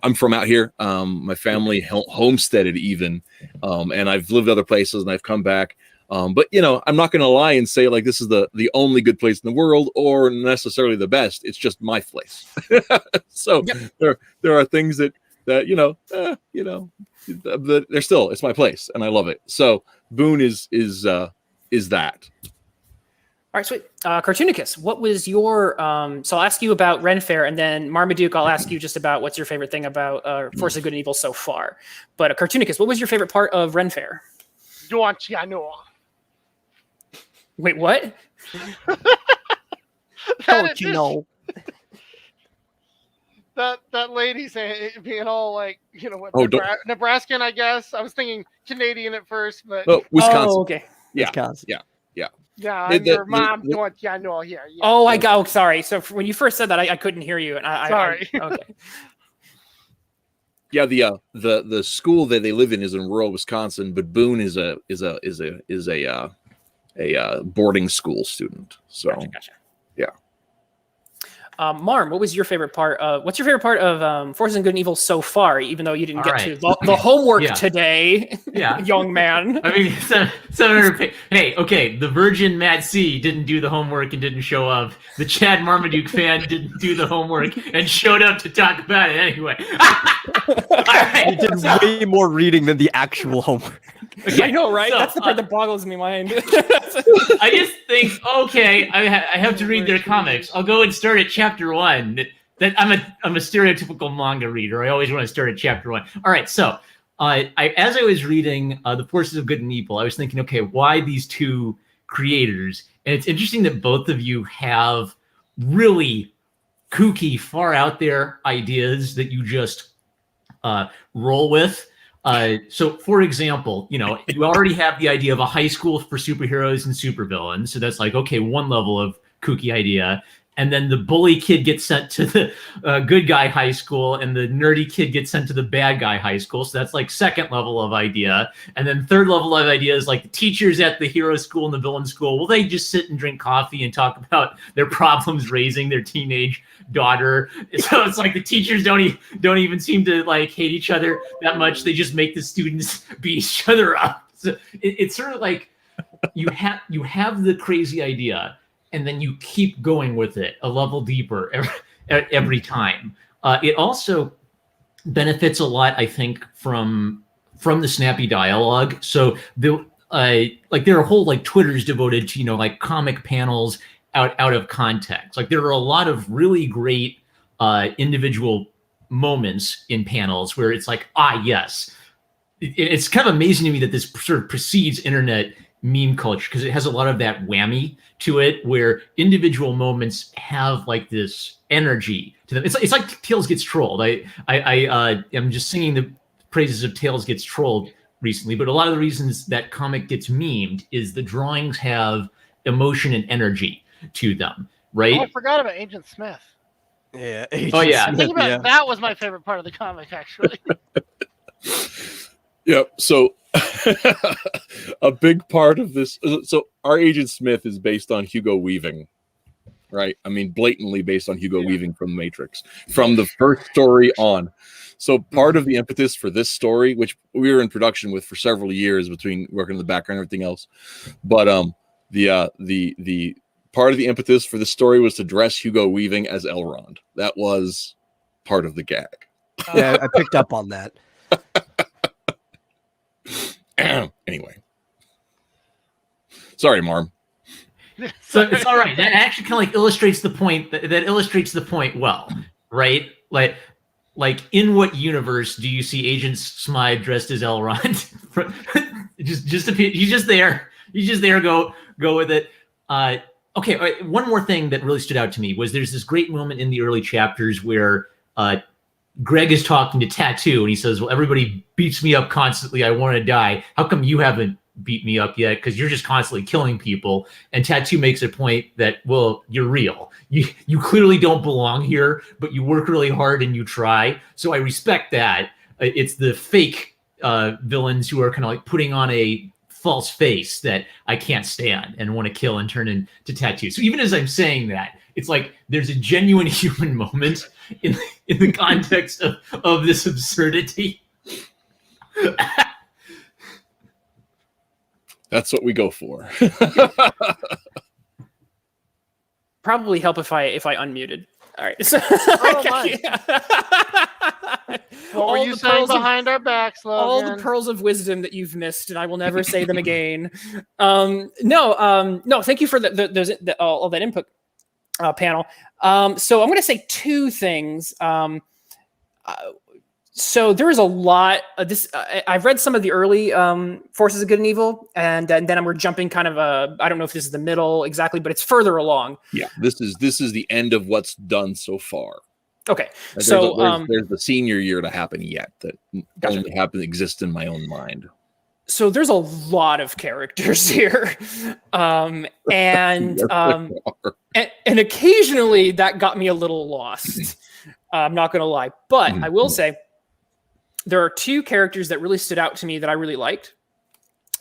I'm from out here. My family homesteaded even, and I've lived other places and I've come back. But you know, I'm not going to lie and say like this is the only good place in the world or necessarily the best. It's just my place. So yep. there are things that they're still, it's my place and I love it. So Boone is that. All right, sweet. Cartoonicus, what was your so I'll ask you about Ren Fair, and then Marmaduke, I'll ask you just about what's your favorite thing about Force of Good and Evil so far. But Cartoonicus, what was your favorite part of Ren Fair? Wait, what? Don't you know? That lady saying, being all like, you know, what, Oh, Nebraskan, I guess. I was thinking Canadian at first, but Oh, Wisconsin. Oh, okay. Yeah. Wisconsin. yeah, I'm your mom. Don't you know here? Yeah. Oh, I got. Oh, sorry. So when you first said that, I couldn't hear you, and Sorry. Okay. Yeah, the school that they live in is in rural Wisconsin, but Boone is a boarding school student. So Gotcha. yeah. Marm, what was your favorite part? What's your favorite part of Force of Good and Evil so far? Even though you didn't get to the homework today, young man. I mean, 700. Hey, okay, the Virgin Mad C didn't do the homework and didn't show up. The Chad Marmaduke fan didn't do the homework and showed up to talk about it anyway. All right. He did way more reading than the actual homework. Okay, I know, right? So, that's the part that boggles me mind. I just think, okay, I have to read their comics. I'll go and start at chapter 1. That I'm a stereotypical manga reader. I always want to start at chapter 1. All right, so as I was reading The Forces of Good and Evil, I was thinking, okay, why these two creators? And it's interesting that both of you have really kooky, far out there ideas that you just roll with. So, for example, you know, you already have the idea of a high school for superheroes and supervillains. So that's like, okay, one level of kooky idea. And then the bully kid gets sent to the good guy high school, and the nerdy kid gets sent to the bad guy high school. So that's like second level of idea. And then third level of idea is like the teachers at the hero school and the villain school. Will they just sit and drink coffee and talk about their problems raising their teenage daughter? So it's like the teachers don't even seem to like hate each other that much. They just make the students beat each other up. So it's sort of like you have the crazy idea, and then you keep going with it a level deeper every time. It also benefits a lot, I think, from the snappy dialogue. So there are whole like Twitters devoted to, you know, like comic panels out of context. Like there are a lot of really great individual moments in panels where it's like, yes. It's kind of amazing to me that this sort of precedes internet meme culture because it has a lot of that whammy to it, where individual moments have like this energy to them. It's like Tails Gets Trolled. I am just singing the praises of Tails Gets Trolled recently, but a lot of the reasons that comic gets memed is the drawings have emotion and energy to them, right? Oh, I forgot about Agent Smith. Yeah. Oh, yeah. Smith, Think about yeah. that was my favorite part of the comic, actually. Yep. So a big part of this. So our Agent Smith is based on Hugo Weaving, right? I mean, blatantly based on Hugo Weaving from Matrix, from the first story on. So part of the impetus for this story, which we were in production with for several years between working in the background and everything else, but the part of the impetus for this story was to dress Hugo Weaving as Elrond. That was part of the gag. Yeah, I picked up on that. Anyway, sorry, Marm. So it's all right. That actually kind of like illustrates the point. That illustrates the point well, right? Like in what universe do you see Agent Smythe dressed as Elrond? He's just there. He's just there. Go with it. Okay. All right, one more thing that really stood out to me was there's this great moment in the early chapters where Greg is talking to Tattoo and he says, well, everybody beats me up constantly. I want to die. How come you haven't beat me up yet? Because you're just constantly killing people. And Tattoo makes a point that, well, you're real. You clearly don't belong here, but you work really hard and you try. So I respect that. It's the fake villains who are kind of like putting on a false face that I can't stand and want to kill and turn into Tattoo. So even as I'm saying that, it's like there's a genuine human moment in the context of this absurdity. That's what we go for. Probably help if I unmuted. All right. So, my. What were you saying behind our backs, Logan? All the pearls of wisdom that you've missed, and I will never say them again. No. Thank you for all that input, panel. So I'm going to say two things. So there is a lot of this. I've read some of the early Forces of Good and Evil, and then we're jumping kind of I don't know if this is the middle exactly, but it's further along. Yeah, this is the end of what's done so far. Okay, There's the senior year to happen yet that only exists in my own mind. So there's a lot of characters here, and occasionally that got me a little lost. I'm not going to lie, but I will say there are two characters that really stood out to me that I really liked.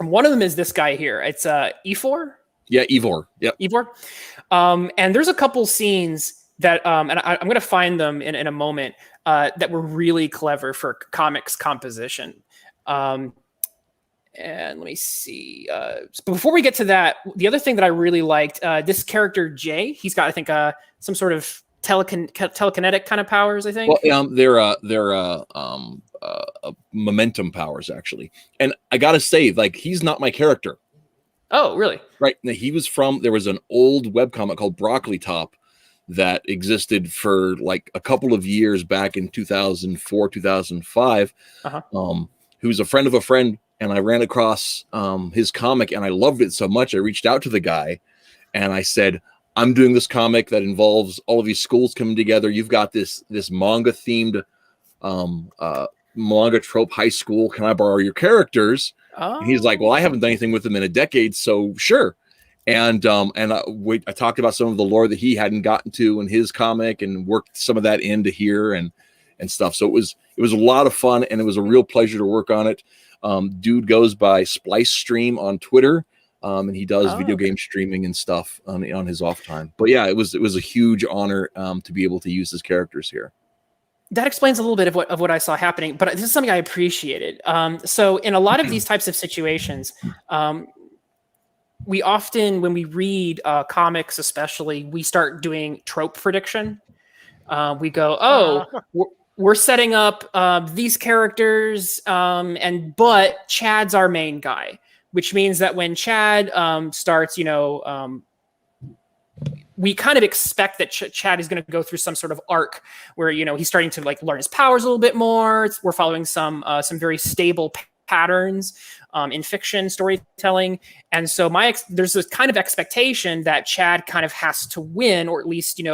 And one of them is this guy here. It's Efor. Yeah, Ivor. Yep. Ivor. And there's a couple scenes that, and I'm going to find them in a moment, that were really clever for comics composition. And let me see. But before we get to that, the other thing that I really liked, this character Jay, he's got, I think, some sort of telekinetic kind of powers, I think. Well, they're momentum powers, actually. And I gotta say, like, he's not my character. Oh, really? Right. Now, there was an old webcomic called Broccoli Top that existed for like a couple of years back in 2004, 2005. Who's a friend of a friend, and I ran across his comic and I loved it so much. I reached out to the guy and I said, I'm doing this comic that involves all of these schools coming together. You've got this manga themed manga trope high school. Can I borrow your characters? Oh. And he's like, well, I haven't done anything with them in a decade, so sure. And I talked about some of the lore that he hadn't gotten to in his comic and worked some of that into here and stuff. So it was a lot of fun, and it was a real pleasure to work on it. Dude goes by Splice Stream on Twitter, and he does video game streaming and stuff on his off time. But yeah, it was a huge honor to be able to use his characters here. That explains a little bit of what I saw happening, but this is something I appreciated. So in a lot of these types of situations, we often, when we read comics especially, we start doing trope prediction. We go, we're setting up these characters, but Chad's our main guy, which means that when Chad starts, we kind of expect that Chad is going to go through some sort of arc where, he's starting to like learn his powers a little bit more. We're following some very stable patterns in fiction storytelling. And so there's this kind of expectation that Chad kind of has to win, or at least, he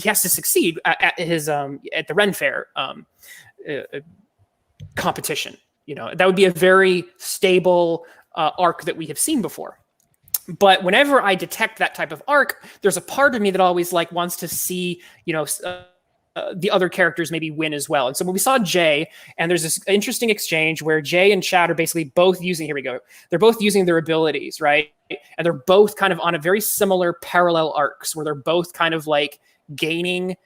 has to succeed at his at the Ren Fair competition. That would be a very stable arc that we have seen before. But whenever I detect that type of arc, there's a part of me that always wants to see, the other characters maybe win as well. And so when we saw Jay, and there's this interesting exchange where Jay and Chad are basically both using, they're both using their abilities, right? And they're both kind of on a very similar parallel arcs where they're both kind of gaining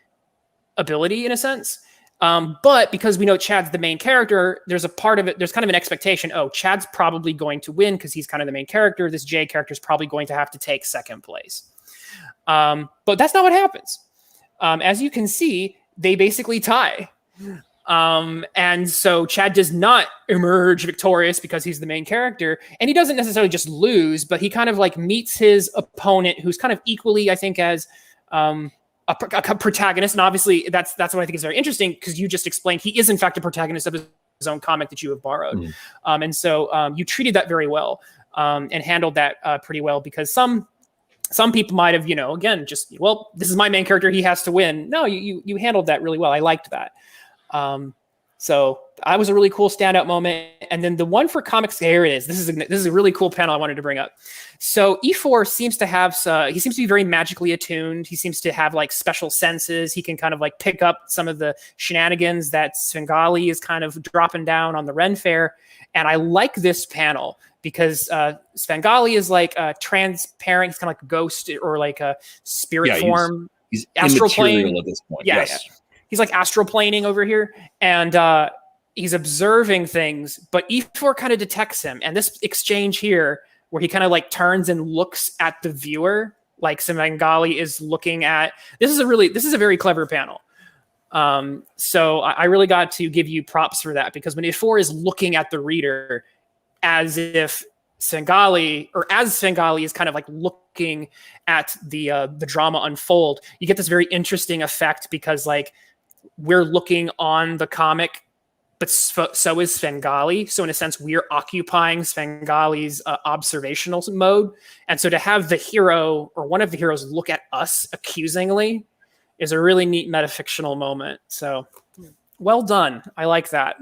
ability in a sense. But because we know Chad's the main character, there's a part of it, there's kind of an expectation, Chad's probably going to win because he's kind of the main character. This Jay character is probably going to have to take second place. But that's not what happens. As you can see, they basically tie. And so Chad does not emerge victorious because he's the main character. And he doesn't necessarily just lose, but he kind of meets his opponent, who's kind of equally, I think, as a protagonist. And obviously that's what I think is very interesting, because you just explained he is in fact a protagonist of his own comic that you have borrowed. And so you treated that very well and handled that pretty well, because some people might have, again, just, this is my main character, he has to win. No, you handled that really well. I liked that. So that was a really cool standout moment. And then the one for comics, here it is. This is a really cool panel I wanted to bring up. So E4 seems to have, he seems to be very magically attuned. He seems to have special senses. He can kind of pick up some of the shenanigans that Svengali is kind of dropping down on the Ren Fair. And I like this panel because Svengali is transparent. He's kind of like a ghost or a spirit form. He's astral immaterial plane at this point. Yeah, yes. yeah. He's astral planing over here, and he's observing things, but E4 kind of detects him. And this exchange here, where he kind of turns and looks at the viewer, Svengali is looking at, this is a very clever panel. So I really got to give you props for that, because when E4 is looking at the reader as if Svengali is kind of looking at the drama unfold, you get this very interesting effect, because we're looking on the comic, but so is Svengali. So in a sense, we're occupying Svengali's observational mode. And so to have the hero or one of the heroes look at us accusingly is a really neat metafictional moment. So well done. I like that.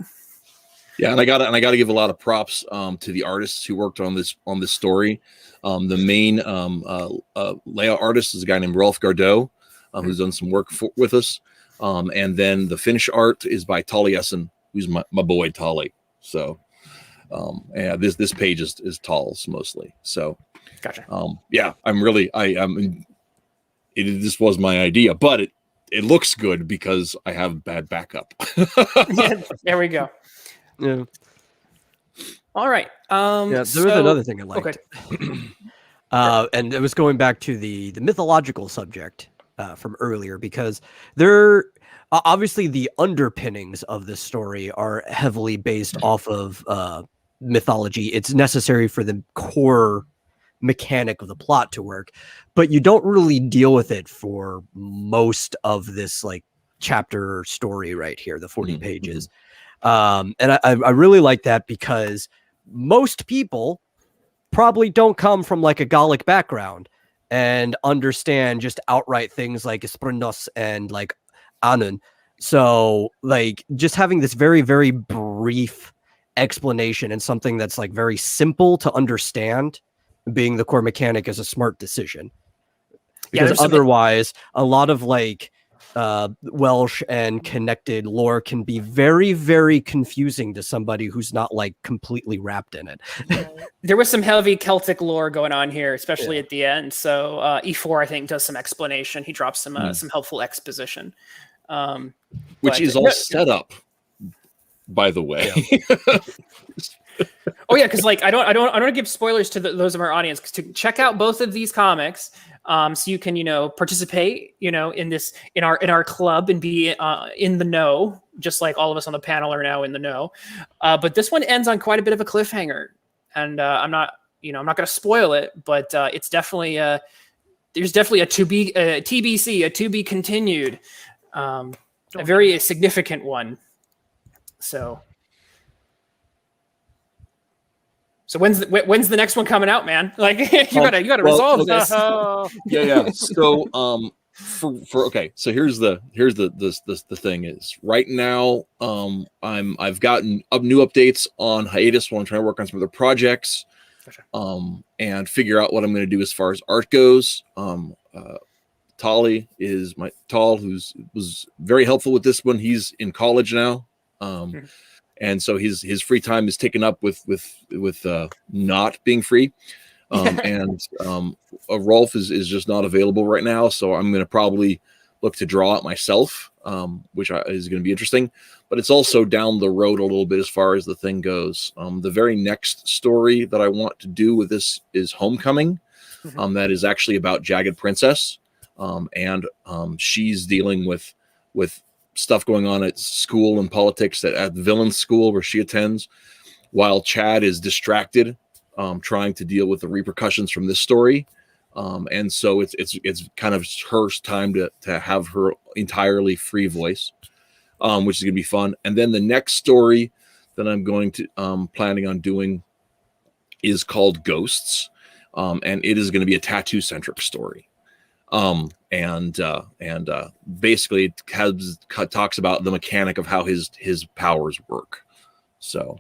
Yeah, and I got to give a lot of props to the artists who worked on this story. The main layout artist is a guy named Rolf Gardot, who's done some work with us. And then the finish art is by Tolly Essen, who's my boy Tolly. So yeah, this page is Tall's mostly. So Gotcha. Yeah, this was my idea, but it looks good because I have bad backup. Yeah, there we go. Yeah. All right. Yeah, there was another thing I liked. Okay. And it was going back to the mythological subject from earlier, because there obviously the underpinnings of this story are heavily based off of mythology. It's necessary for the core mechanic of the plot to work, but you don't really deal with it for most of this chapter story right here, the 40 pages. And I really like that, because most people probably don't come from a Gallic background and understand just outright things like Esprindos and Anun. So just having this very, very brief explanation and something that's very simple to understand being the core mechanic is a smart decision. Because otherwise a lot of Welsh and connected lore can be very, very confusing to somebody who's not completely wrapped in it. There was some heavy Celtic lore going on here, especially at the end. So E4, I think, does some explanation. He drops some helpful exposition, which is all set up, by the way. Yeah. Oh yeah, because I don't want to give spoilers to those of our audience, to check out both of these comics. So you can, participate, in our club and be in the know, just like all of us on the panel are now in the know. But this one ends on quite a bit of a cliffhanger, and I'm not going to spoil it, but it's definitely there's definitely a TBC, a to be continued, a very significant one. So So when's the next one coming out, man? Like you gotta resolve this. Yeah. So okay. So here's the thing is right now I've gotten new updates on hiatus while I'm trying to work on some other projects, and figure out what I'm going to do as far as art goes. Tolly is who was very helpful with this one. He's in college now. And so his free time is taken up with not being free. And Rolf is just not available right now. So I'm going to probably look to draw it myself, which is going to be interesting. But it's also down the road a little bit as far as the thing goes. The very next story that I want to do with this is Homecoming. That is actually about Jagged Princess. And she's dealing with stuff going on at school and politics at the villain school where she attends, while Chad is distracted, trying to deal with the repercussions from this story. And so it's kind of her time to have her entirely free voice, which is going to be fun. And then the next story that I'm going to planning on doing is called Ghosts, and it is going to be a tattoo centric story. And basically it talks about the mechanic of how his powers work. So,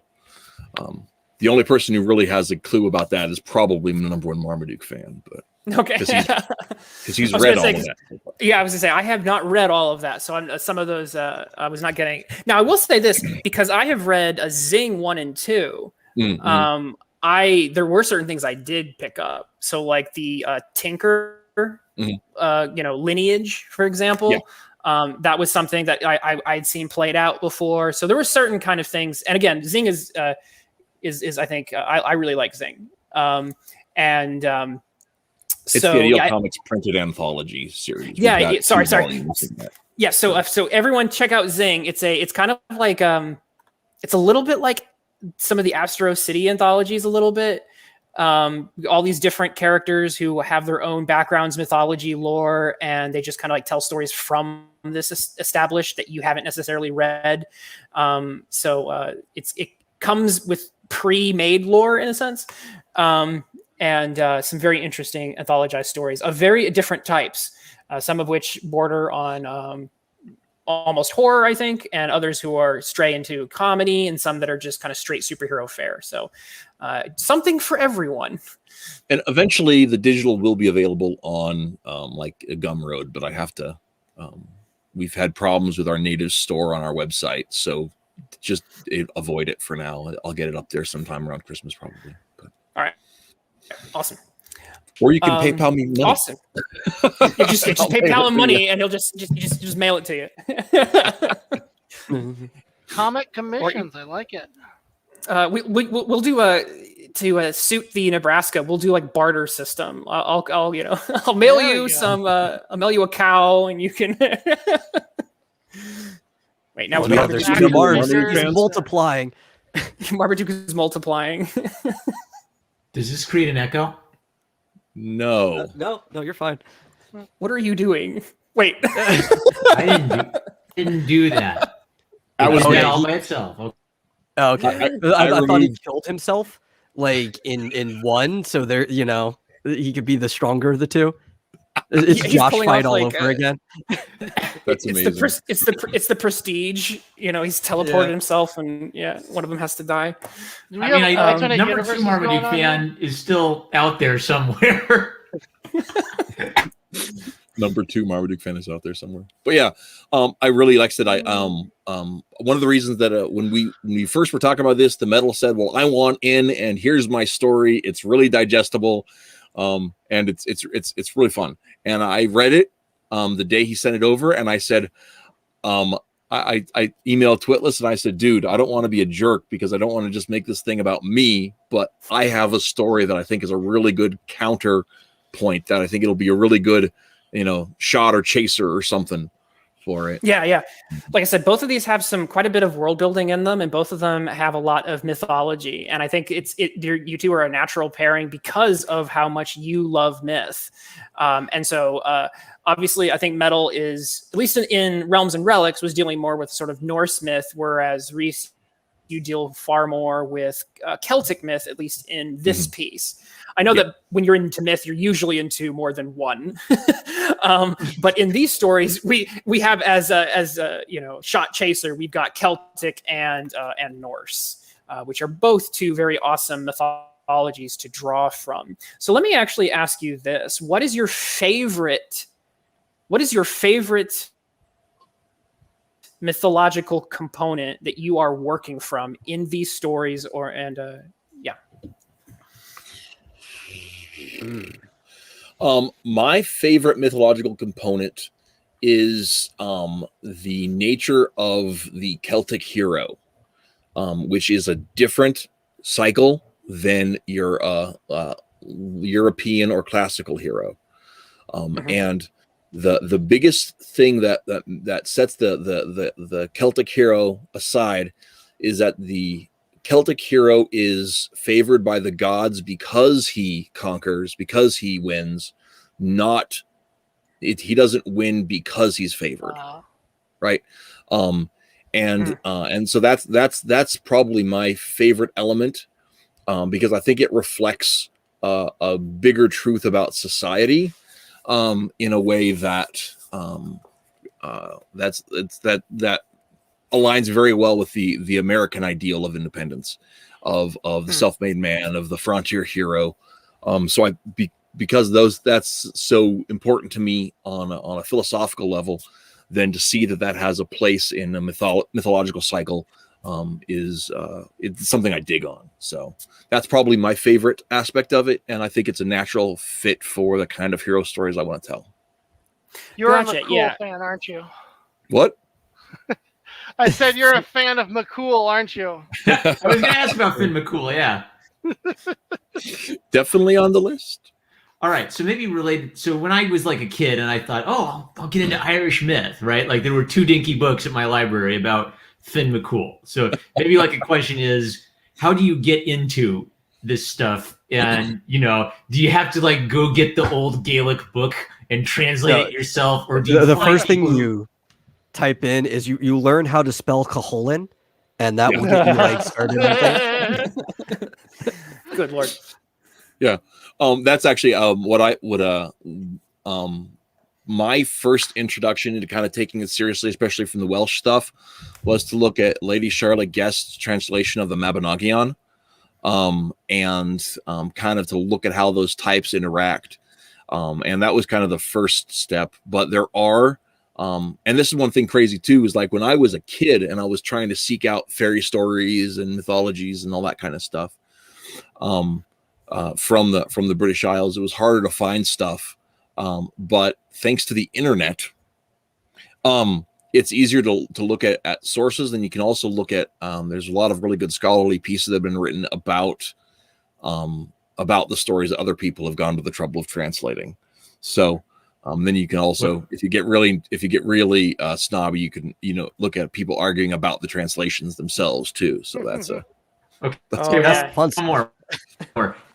the only person who really has a clue about that is probably the #1 Marmaduke fan, but okay, because he's read all of that. Yeah, I was gonna say I have not read all of that, so some of those I was not getting. Now I will say this, because I have read Zing 1 and 2. There were certain things I did pick up. So like the Tinker. Lineage, for example. That was something that I'd seen played out before. So there were certain kind of things. And again, Zing is I think I really like Zing. It's the Ideal Comics printed anthology series. Yeah. Sorry. Yeah. So everyone check out Zing. It's kind of like it's a little bit like some of the Astro City anthologies a little bit. All these different characters who have their own backgrounds, mythology, lore, and they just kind of like tell stories from this established that you haven't necessarily read. So it comes with pre-made lore in a sense, and some very interesting anthologized stories of very different types, some of which border on almost horror, I think, and others who are stray into comedy, and some that are just kind of straight superhero fare. So something for everyone. And eventually the digital will be available on like a Gumroad, but I have to we've had problems with our native store on our website, so just avoid it for now. I'll get it up there sometime around Christmas probably. But. All right, awesome. Or you can PayPal me money. Awesome. You just PayPal him money, and he'll just mail it to you. Comic commissions, I like it. We'll do to suit the Nebraska. We'll do like barter system. I'll I'll mail you some. I'll mail you a cow, and you can. Wait, now Marmaduke is multiplying. Marmaduke is multiplying. Does this create an echo? No. No, you're fine. What are you doing? Wait. I didn't do that. I was all by itself. Okay. Oh, okay. I thought he killed himself, like in one, so there, he could be the stronger of the two. It's Josh fight all over again. That's amazing. It's the prestige. He's teleported himself, and one of them has to die. #2 Marmaduke fan is still out there somewhere. #2 Marmaduke fan is out there somewhere. But yeah, I really like that. One of the reasons that when we first were talking about this, the Metal said, "Well, I want in, and here's my story. It's really digestible, and it's really fun." And I read it the day he sent it over, and I said, I emailed Twitless and I said, "Dude, I don't want to be a jerk because I don't want to just make this thing about me, but I have a story that I think is a really good counterpoint that I think it'll be a really good." Shot or chaser or something for it. Yeah. Like I said, both of these have quite a bit of world building in them, and both of them have a lot of mythology. And I think you two are a natural pairing because of how much you love myth. And so obviously, I think Metal is, at least in Realms and Relics, was dealing more with sort of Norse myth, whereas Reese, you deal far more with Celtic myth, at least in this piece. I know that when you're into myth, you're usually into more than one. But in these stories, we have as shot chaser, we've got Celtic and Norse, which are both two very awesome mythologies to draw from. So let me actually ask you this: what is your favorite mythological component that you are working from in these stories? My favorite mythological component is the nature of the Celtic hero, which is a different cycle than your European or classical hero. And the biggest thing that sets the Celtic hero aside is that the Celtic hero is favored by the gods because he conquers, because he wins, he doesn't win because he's favored. Right. And so that's probably my favorite element, because I think it reflects a bigger truth about society, in a way that that aligns very well with the American ideal of independence, of the self-made man, of the frontier hero. So because that's so important to me on a philosophical level, then to see that has a place in a mythological cycle it's something I dig on. So that's probably my favorite aspect of it, and I think it's a natural fit for the kind of hero stories I want to tell. You're a McCool fan, aren't you? What? I said you're a fan of McCool, aren't you? I was going to ask about Finn McCool, yeah. Definitely on the list. All right, so maybe related. So when I was like a kid and I thought, I'll get into Irish myth, right? Like there were 2 dinky books at my library about Finn McCool. So maybe like a question is, how do you get into this stuff? And, do you have to like go get the old Gaelic book and translate it yourself? Or do you the first thing you type in is you learn how to spell Caholen, and that will get you like started with it. Good Lord. Yeah. That's actually what I would my first introduction into kind of taking it seriously, especially from the Welsh stuff, was to look at Lady Charlotte Guest's translation of the Mabinogion, and kind of to look at how those types interact. And that was kind of the first step. But there are, and this is one thing crazy too, is like when I was a kid and I was trying to seek out fairy stories and mythologies and all that kind of stuff, from the British Isles, it was harder to find stuff. But thanks to the internet, it's easier to look at sources. And you can also look at, there's a lot of really good scholarly pieces that have been written about the stories that other people have gone to the trouble of translating. So then you can also, if you get really snobby, you can, look at people arguing about the translations themselves too. So that's fun. One more.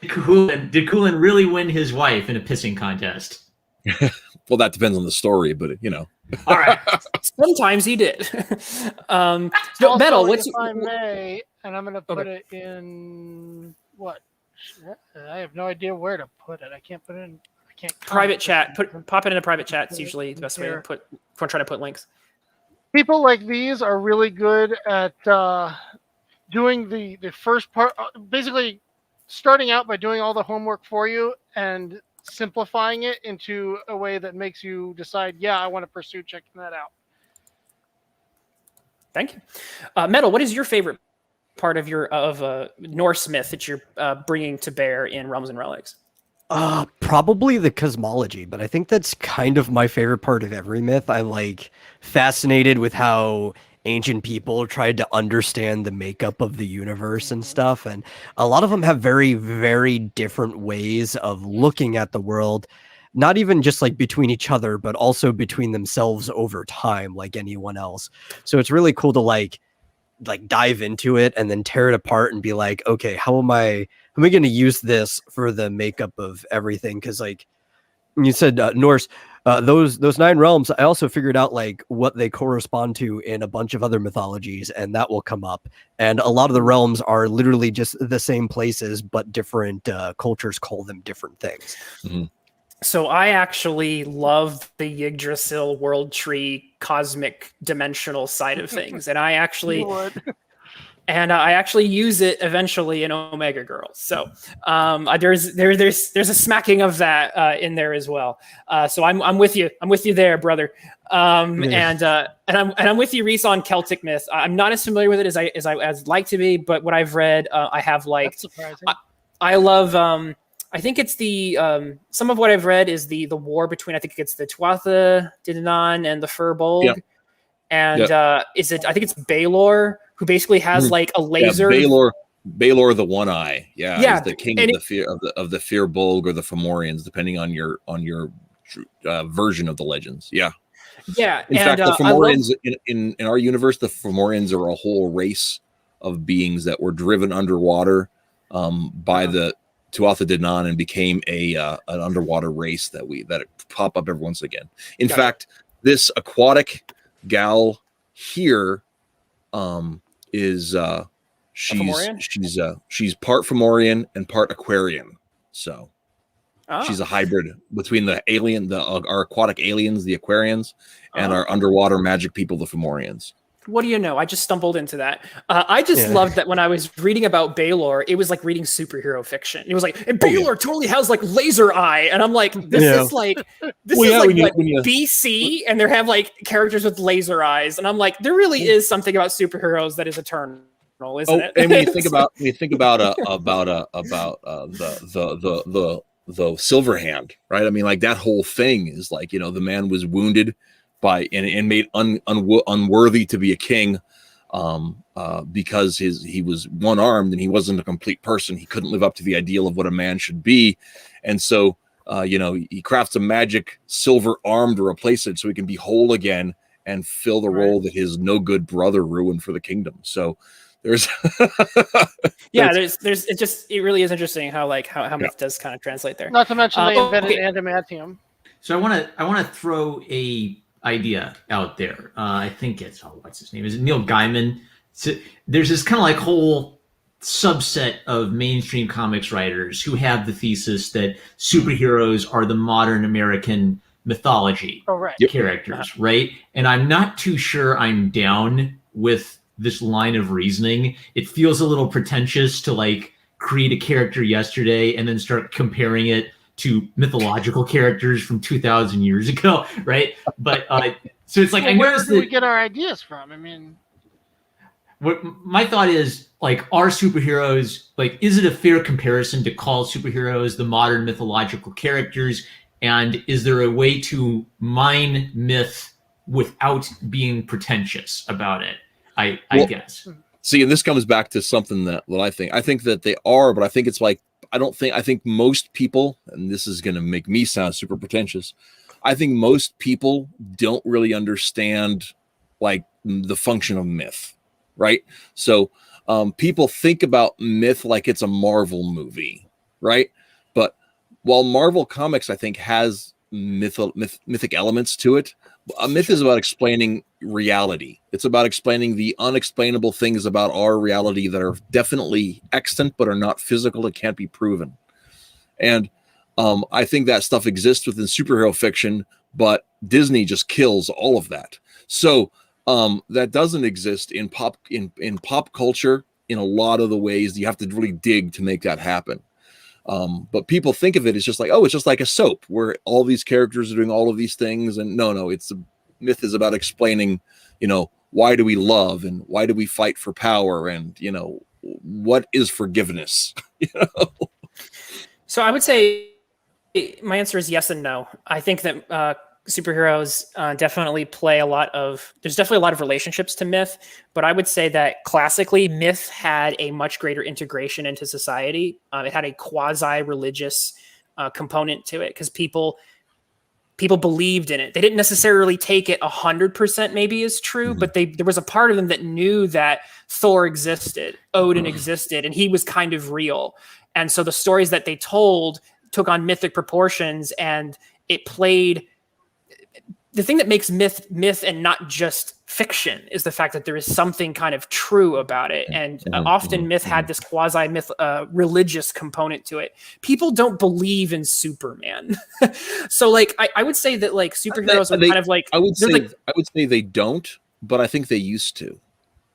Did Coolin really win his wife in a pissing contest? Well, that depends on the story, but All right. Sometimes he did. Also, Metal, if I may, and I'm going to put it in what? I have no idea where to put it. I can't put it in. I can't. Private chat. Pop it in a private chat. It's usually the best way to put. If we're trying to put links. People like these are really good at doing the first part. Basically, starting out by doing all the homework for you and simplifying it into a way that makes you decide, yeah, I want to pursue checking that out. Thank you. Metal, what is your favorite part of Norse myth that you're bringing to bear in Realms and Relics? Probably the cosmology, but I think that's kind of my favorite part of every myth. I'm like fascinated with how ancient people tried to understand the makeup of the universe and stuff, and a lot of them have very, very different ways of looking at the world, not even just like between each other, but also between themselves over time, like anyone else. So it's really cool to like dive into it and then tear it apart and be like, okay, how am I going to use this for the makeup of everything? Because like you said, Norse, those 9 realms, I also figured out like what they correspond to in a bunch of other mythologies, and that will come up. And a lot of the realms are literally just the same places, but different cultures call them different things. Mm-hmm. So I actually love the Yggdrasil world tree cosmic dimensional side of things, and I actually use it eventually in Omega Girls. So there's a smacking of that in there as well. So I'm with you. I'm with you there, brother. And I'm with you, Reese, on Celtic myth. I'm not as familiar with it as I'd like to be, but what I've read, I have liked. That's surprising. I love. I think it's the some of what I've read is the war between, I think it's the Tuatha De Danann and the Firbolg. Yep. And I think it's Baelor, who basically has like a laser. Baelor the One Eye. Yeah. Is the king of the Firbolg or the Fomorians, depending on your version of the legends. Yeah. Yeah. In fact, the Fomorians in our universe, the Fomorians are a whole race of beings that were driven underwater by the Tuatha De Danann and became an underwater race that pop up every once again. In fact, this aquatic gal here is she's part Fomorian and part Aquarian. So she's a hybrid between the alien, our aquatic aliens, the Aquarians, and our underwater magic people, the Fomorians. What do you know? I just stumbled into that. I just loved that when I was reading about Baelor, it was like reading superhero fiction. It was like, and Baelor totally has like laser eye, and I'm like, this is like BC, and they have like characters with laser eyes, and I'm like, there really is something about superheroes that is eternal, isn't it? And when you think about the Silver Hand, right? I mean, like that whole thing is like, the man was wounded and made unworthy to be a king because he was one-armed and he wasn't a complete person. He couldn't live up to the ideal of what a man should be. And so, he crafts a magic silver arm to replace it so he can be whole again and fill the role that his no good brother ruined for the kingdom. So there's it really is interesting how myth does kind of translate there. Not to mention they invented adamantium. So I want to throw a idea out there. I think it's what's his name? Is it Neil Gaiman? So there's this kind of like whole subset of mainstream comics writers who have the thesis that superheroes are the modern American mythology characters, right? And I'm not too sure I'm down with this line of reasoning. It feels a little pretentious to like create a character yesterday and then start comparing it to mythological characters from 2,000 years ago, right? But so it's like, where do we get our ideas from? I mean, what my thought is, like, are superheroes, like, is it a fair comparison to call superheroes the modern mythological characters? And is there a way to mine myth without being pretentious about it? I guess. See, and this comes back to something that I think that they are, but I think it's like, I think most people, and this is going to make me sound super pretentious, I think most people don't really understand like the function of myth, right? So people think about myth like it's a Marvel movie, right? But while Marvel Comics, I think, has mythic elements to it, a myth is about explaining reality. It's about explaining the unexplainable things about our reality that are definitely extant but are not physical. It can't be proven. And I think that stuff exists within superhero fiction, but Disney just kills all of that. So that doesn't exist in pop culture in a lot of the ways. You have to really dig to make that happen. But people think of it as just like, it's just like a soap where all these characters are doing all of these things. And no, it's a myth is about explaining, why do we love and why do we fight for power and, what is forgiveness? So I would say my answer is yes and no. I think that superheroes definitely there's definitely a lot of relationships to myth, but I would say that classically myth had a much greater integration into society. It had a quasi-religious component to it because people believed in it. They didn't necessarily take it 100% maybe as true, but there was a part of them that knew that Thor existed, Odin existed, and he was kind of real. And so the stories that they told took on mythic proportions, and it played the thing that makes myth and not just fiction is the fact that there is something kind of true about it. And often myth had this quasi myth religious component to it. People don't believe in Superman. So like I would say that like superheroes are kind of like I would say they don't, but I think they used to.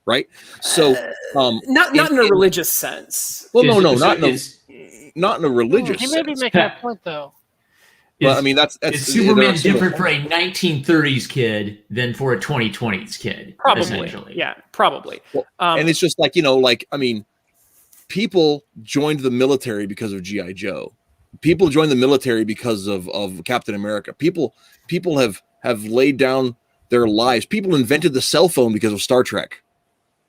Right? So not in a religious sense. Well, no, not in a religious He may be sense. making a point though. Well, I mean, that's is Superman different for a 1930s kid than for a 2020s kid? Probably, yeah, probably. Well, and it's just like, you know, like, I mean, people joined the military because of G.I. Joe. People joined the military because of Captain America. People have laid down their lives. People invented the cell phone because of Star Trek,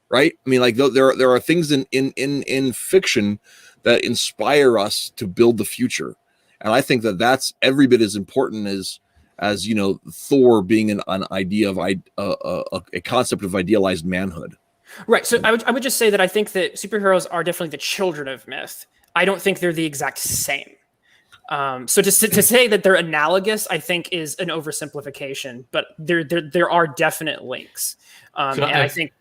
right? I mean, like there are things in fiction that inspire us to build the future. And I think that that's every bit as important as you know, Thor being an idea of a concept of idealized manhood. Right. So I would just say that I think that superheroes are definitely the children of myth. I don't think they're the exact same. So to say that they're analogous, I think is an oversimplification. But there are definite links. And I think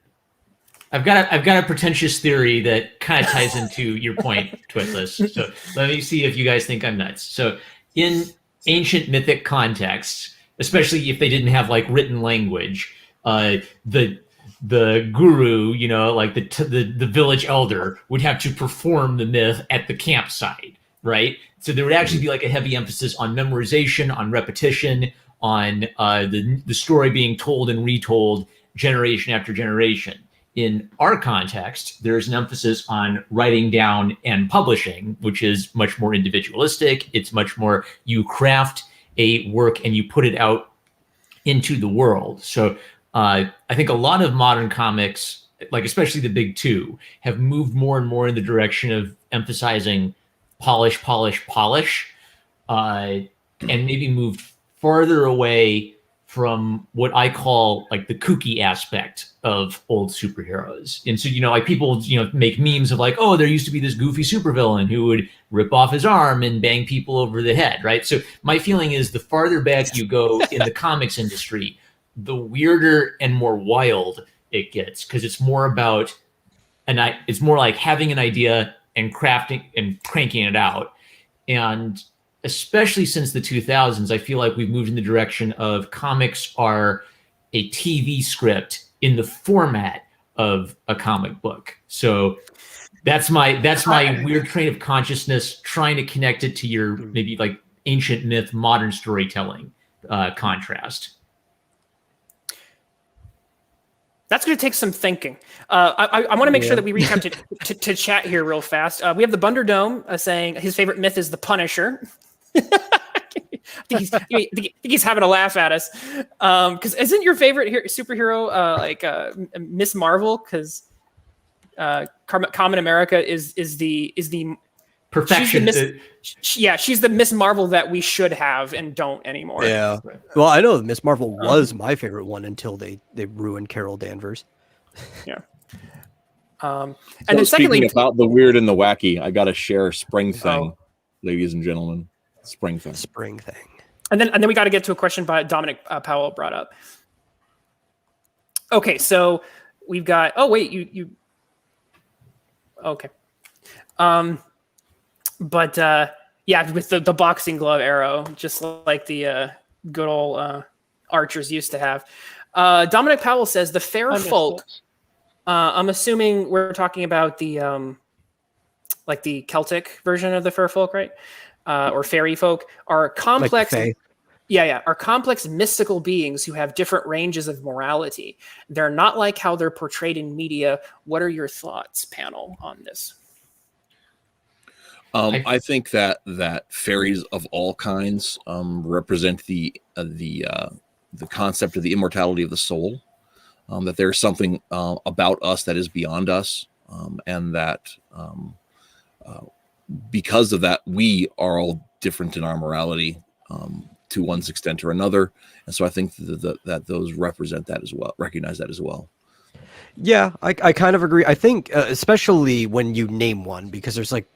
I've got a pretentious theory that kind of ties into your point, Twitless. So let me see if you guys think I'm nuts. So in ancient mythic contexts, especially if they didn't have like written language, the guru, you know, like the village elder would have to perform the myth at the campsite, right? So there would actually be like a heavy emphasis on memorization, on repetition, on the story being told and retold generation after generation. In our context, there's an emphasis on writing down and publishing, which is much more individualistic. It's much more you craft a work and you put it out into the world. So I think a lot of modern comics, like especially the big two, have moved more and more in the direction of emphasizing polish, and maybe moved farther away from what I call like the kooky aspect of old superheroes. And so, you know, like people, you know, make memes of like, oh, there used to be this goofy supervillain who would rip off his arm and bang people over the head, right? So my feeling is the farther back you go in the comics industry, the weirder and more wild it gets, because it's more about, it's more like having an idea and crafting and cranking it out. And especially since the 2000s, I feel like we've moved in the direction of comics are a TV script in the format of a comic book. So that's my weird train of consciousness, trying to connect it to your maybe like ancient myth, modern storytelling contrast. That's going to take some thinking. I want to make sure that we reach out to chat here real fast. We have the Bunderdome saying his favorite myth is the Punisher. I think he's having a laugh at us. Because isn't your favorite superhero Miss Marvel? Because Common America is the perfection. She's the Miss Marvel that we should have and don't anymore. Yeah. Well, I know Miss Marvel was my favorite one until they ruined Carol Danvers. Yeah. And then secondly, speaking about the weird and the wacky, I got to share Spring Thing, ladies and gentlemen. Spring Thing. And then we got to get to a question by Dominic Powell brought up. Okay, so we've got. Oh wait, you. Okay. But with the boxing glove arrow, just like the good old archers used to have. Dominic Powell says the fair folk. I'm assuming we're talking about the like the Celtic version of the fair folk, right? Or fairy folk are complex. Like are complex mystical beings who have different ranges of morality. They're not like how they're portrayed in media. What are your thoughts, panel, on this? I think that fairies of all kinds represent the concept of the immortality of the soul. That there's something about us that is beyond us, and that because of that, we are all different in our morality to one extent or another. And so I think that those represent that as well, recognize that as well. Yeah, I kind of agree. I think especially when you name one, because there's like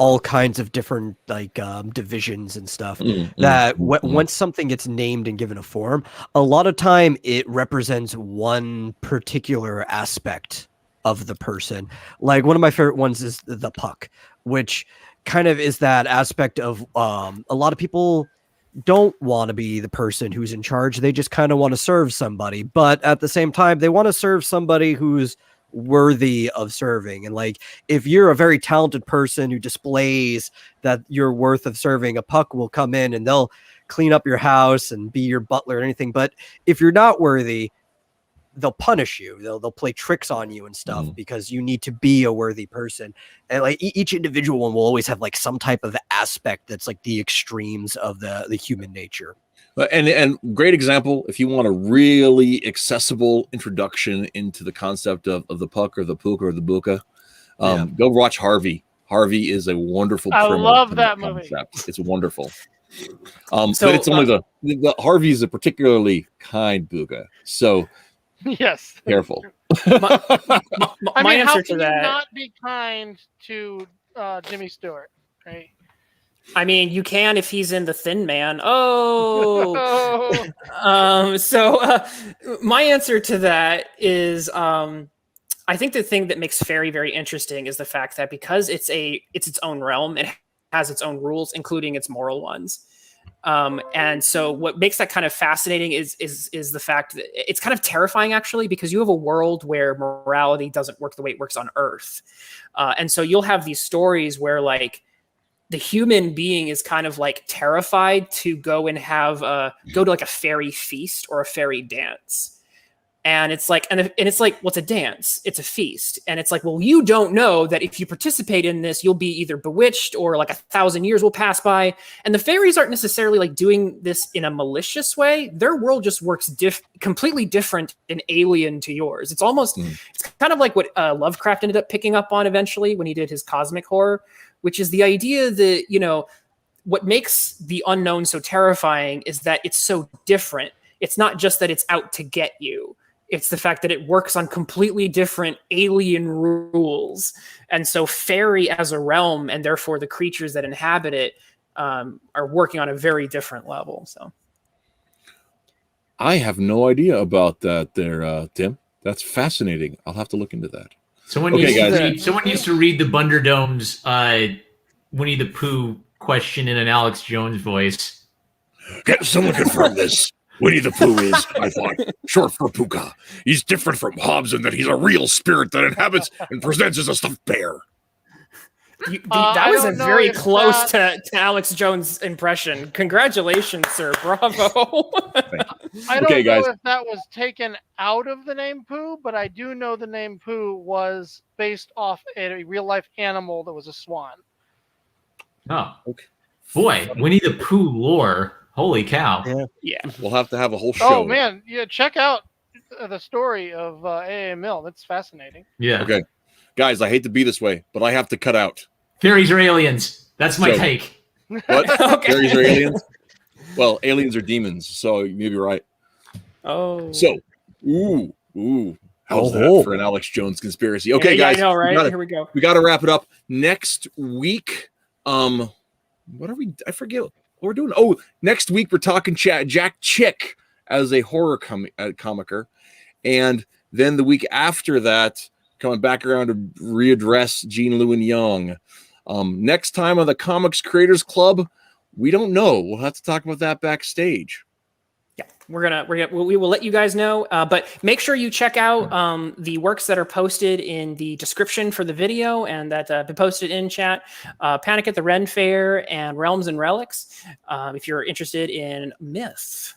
all kinds of different like divisions and stuff. Mm-hmm. That once something gets named and given a form, a lot of time it represents one particular aspect of the person. Like one of my favorite ones is the puck, which kind of is that aspect of a lot of people don't want to be the person who's in charge. They just kind of want to serve somebody, but at the same time, they want to serve somebody who's worthy of serving. And like, if you're a very talented person who displays that you're worth of serving, a puck will come in and they'll clean up your house and be your butler or anything. But if you're not worthy, they'll punish you. They'll play tricks on you and stuff because you need to be a worthy person. And like each individual one will always have like some type of aspect that's like the extremes of the human nature. And great example, if you want a really accessible introduction into the concept of the puck or the puka or the buka, go watch Harvey. Harvey is a wonderful. I love that movie. Concept. It's wonderful. But it's only the Harvey is a particularly kind buka. So yes, careful. I mean, answer how to can that, you not be kind to Jimmy Stewart, right? I mean, you can if he's in The Thin Man. Oh. My answer to that is I think the thing that makes fairy very interesting is the fact that because it's its own realm, it has its own rules, including its moral ones. And so what makes that kind of fascinating is the fact that it's kind of terrifying, actually, because you have a world where morality doesn't work the way it works on Earth. And so you'll have these stories where like the human being is kind of like terrified to go and go to like a fairy feast or a fairy dance. And it's like, and it's like, what's a dance? It's a feast. And it's like, well, you don't know that if you participate in this, you'll be either bewitched or like 1,000 years will pass by. And the fairies aren't necessarily like doing this in a malicious way. Their world just works completely different and alien to yours. It's almost, it's kind of like what Lovecraft ended up picking up on eventually when he did his cosmic horror, which is the idea that, you know, what makes the unknown so terrifying is that it's so different. It's not just that it's out to get you. It's the fact that it works on completely different alien rules. And so fairy as a realm, and therefore the creatures that inhabit it, are working on a very different level. So I have no idea about that there, Tim. That's fascinating. I'll have to look into that. Someone used to read the Bunderdome's Winnie the Pooh question in an Alex Jones voice. Can someone confirm this? Winnie the Pooh is, I thought, short for Puka. He's different from Hobbs in that he's a real spirit that inhabits and presents as a stuffed bear. That was a very close to Alex Jones' impression. Congratulations, sir. Bravo. I don't know if that was taken out of the name Pooh, but I do know the name Pooh was based off a real-life animal that was a swan. Oh, okay. Boy, Winnie the Pooh lore. Holy cow. Yeah. We'll have to have a whole show. Oh, man. Yeah, check out the story of A.A. Milne. That's fascinating. Yeah. Okay. Guys, I hate to be this way, but I have to cut out. Fairies are aliens. That's my take. What? Okay. Fairies are aliens? Well, aliens are demons, so you may be right. Oh. So, how's that for an Alex Jones conspiracy? Okay, guys. I know, right? Here we go. We got to wrap it up. Next week, what are we? I forget what we're doing. Oh, next week we're talking Jack Chick as a horror comicker. And then the week after that, coming back around to readdress Gene Lewin Young. Next time on the Comics Creators Club, we don't know. We'll have to talk about that backstage. Yeah, we will let you guys know. But make sure you check out the works that are posted in the description for the video and that have been posted in chat. Panic at the Ren Fair and Realms and Relics. If you're interested in myth,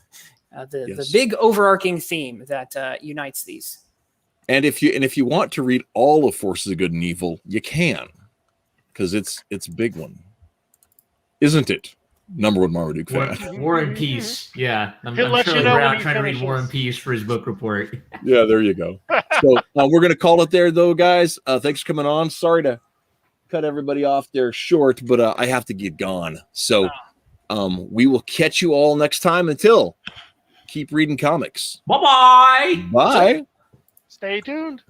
the big overarching theme that unites these. And if you want to read all of Forces of Good and Evil, you can, because it's a big one, isn't it? Number one Marmaduke fan. War and Peace. Yeah. I'm He'll let Charlie you know Brown when he trying to read finishes. War and Peace for his book report. Yeah, there you go. So we're going to call it there, though, guys. Thanks for coming on. Sorry to cut everybody off there short, but I have to get gone. So we will catch you all next time. Until, keep reading comics. Bye-bye. Bye. Stay tuned.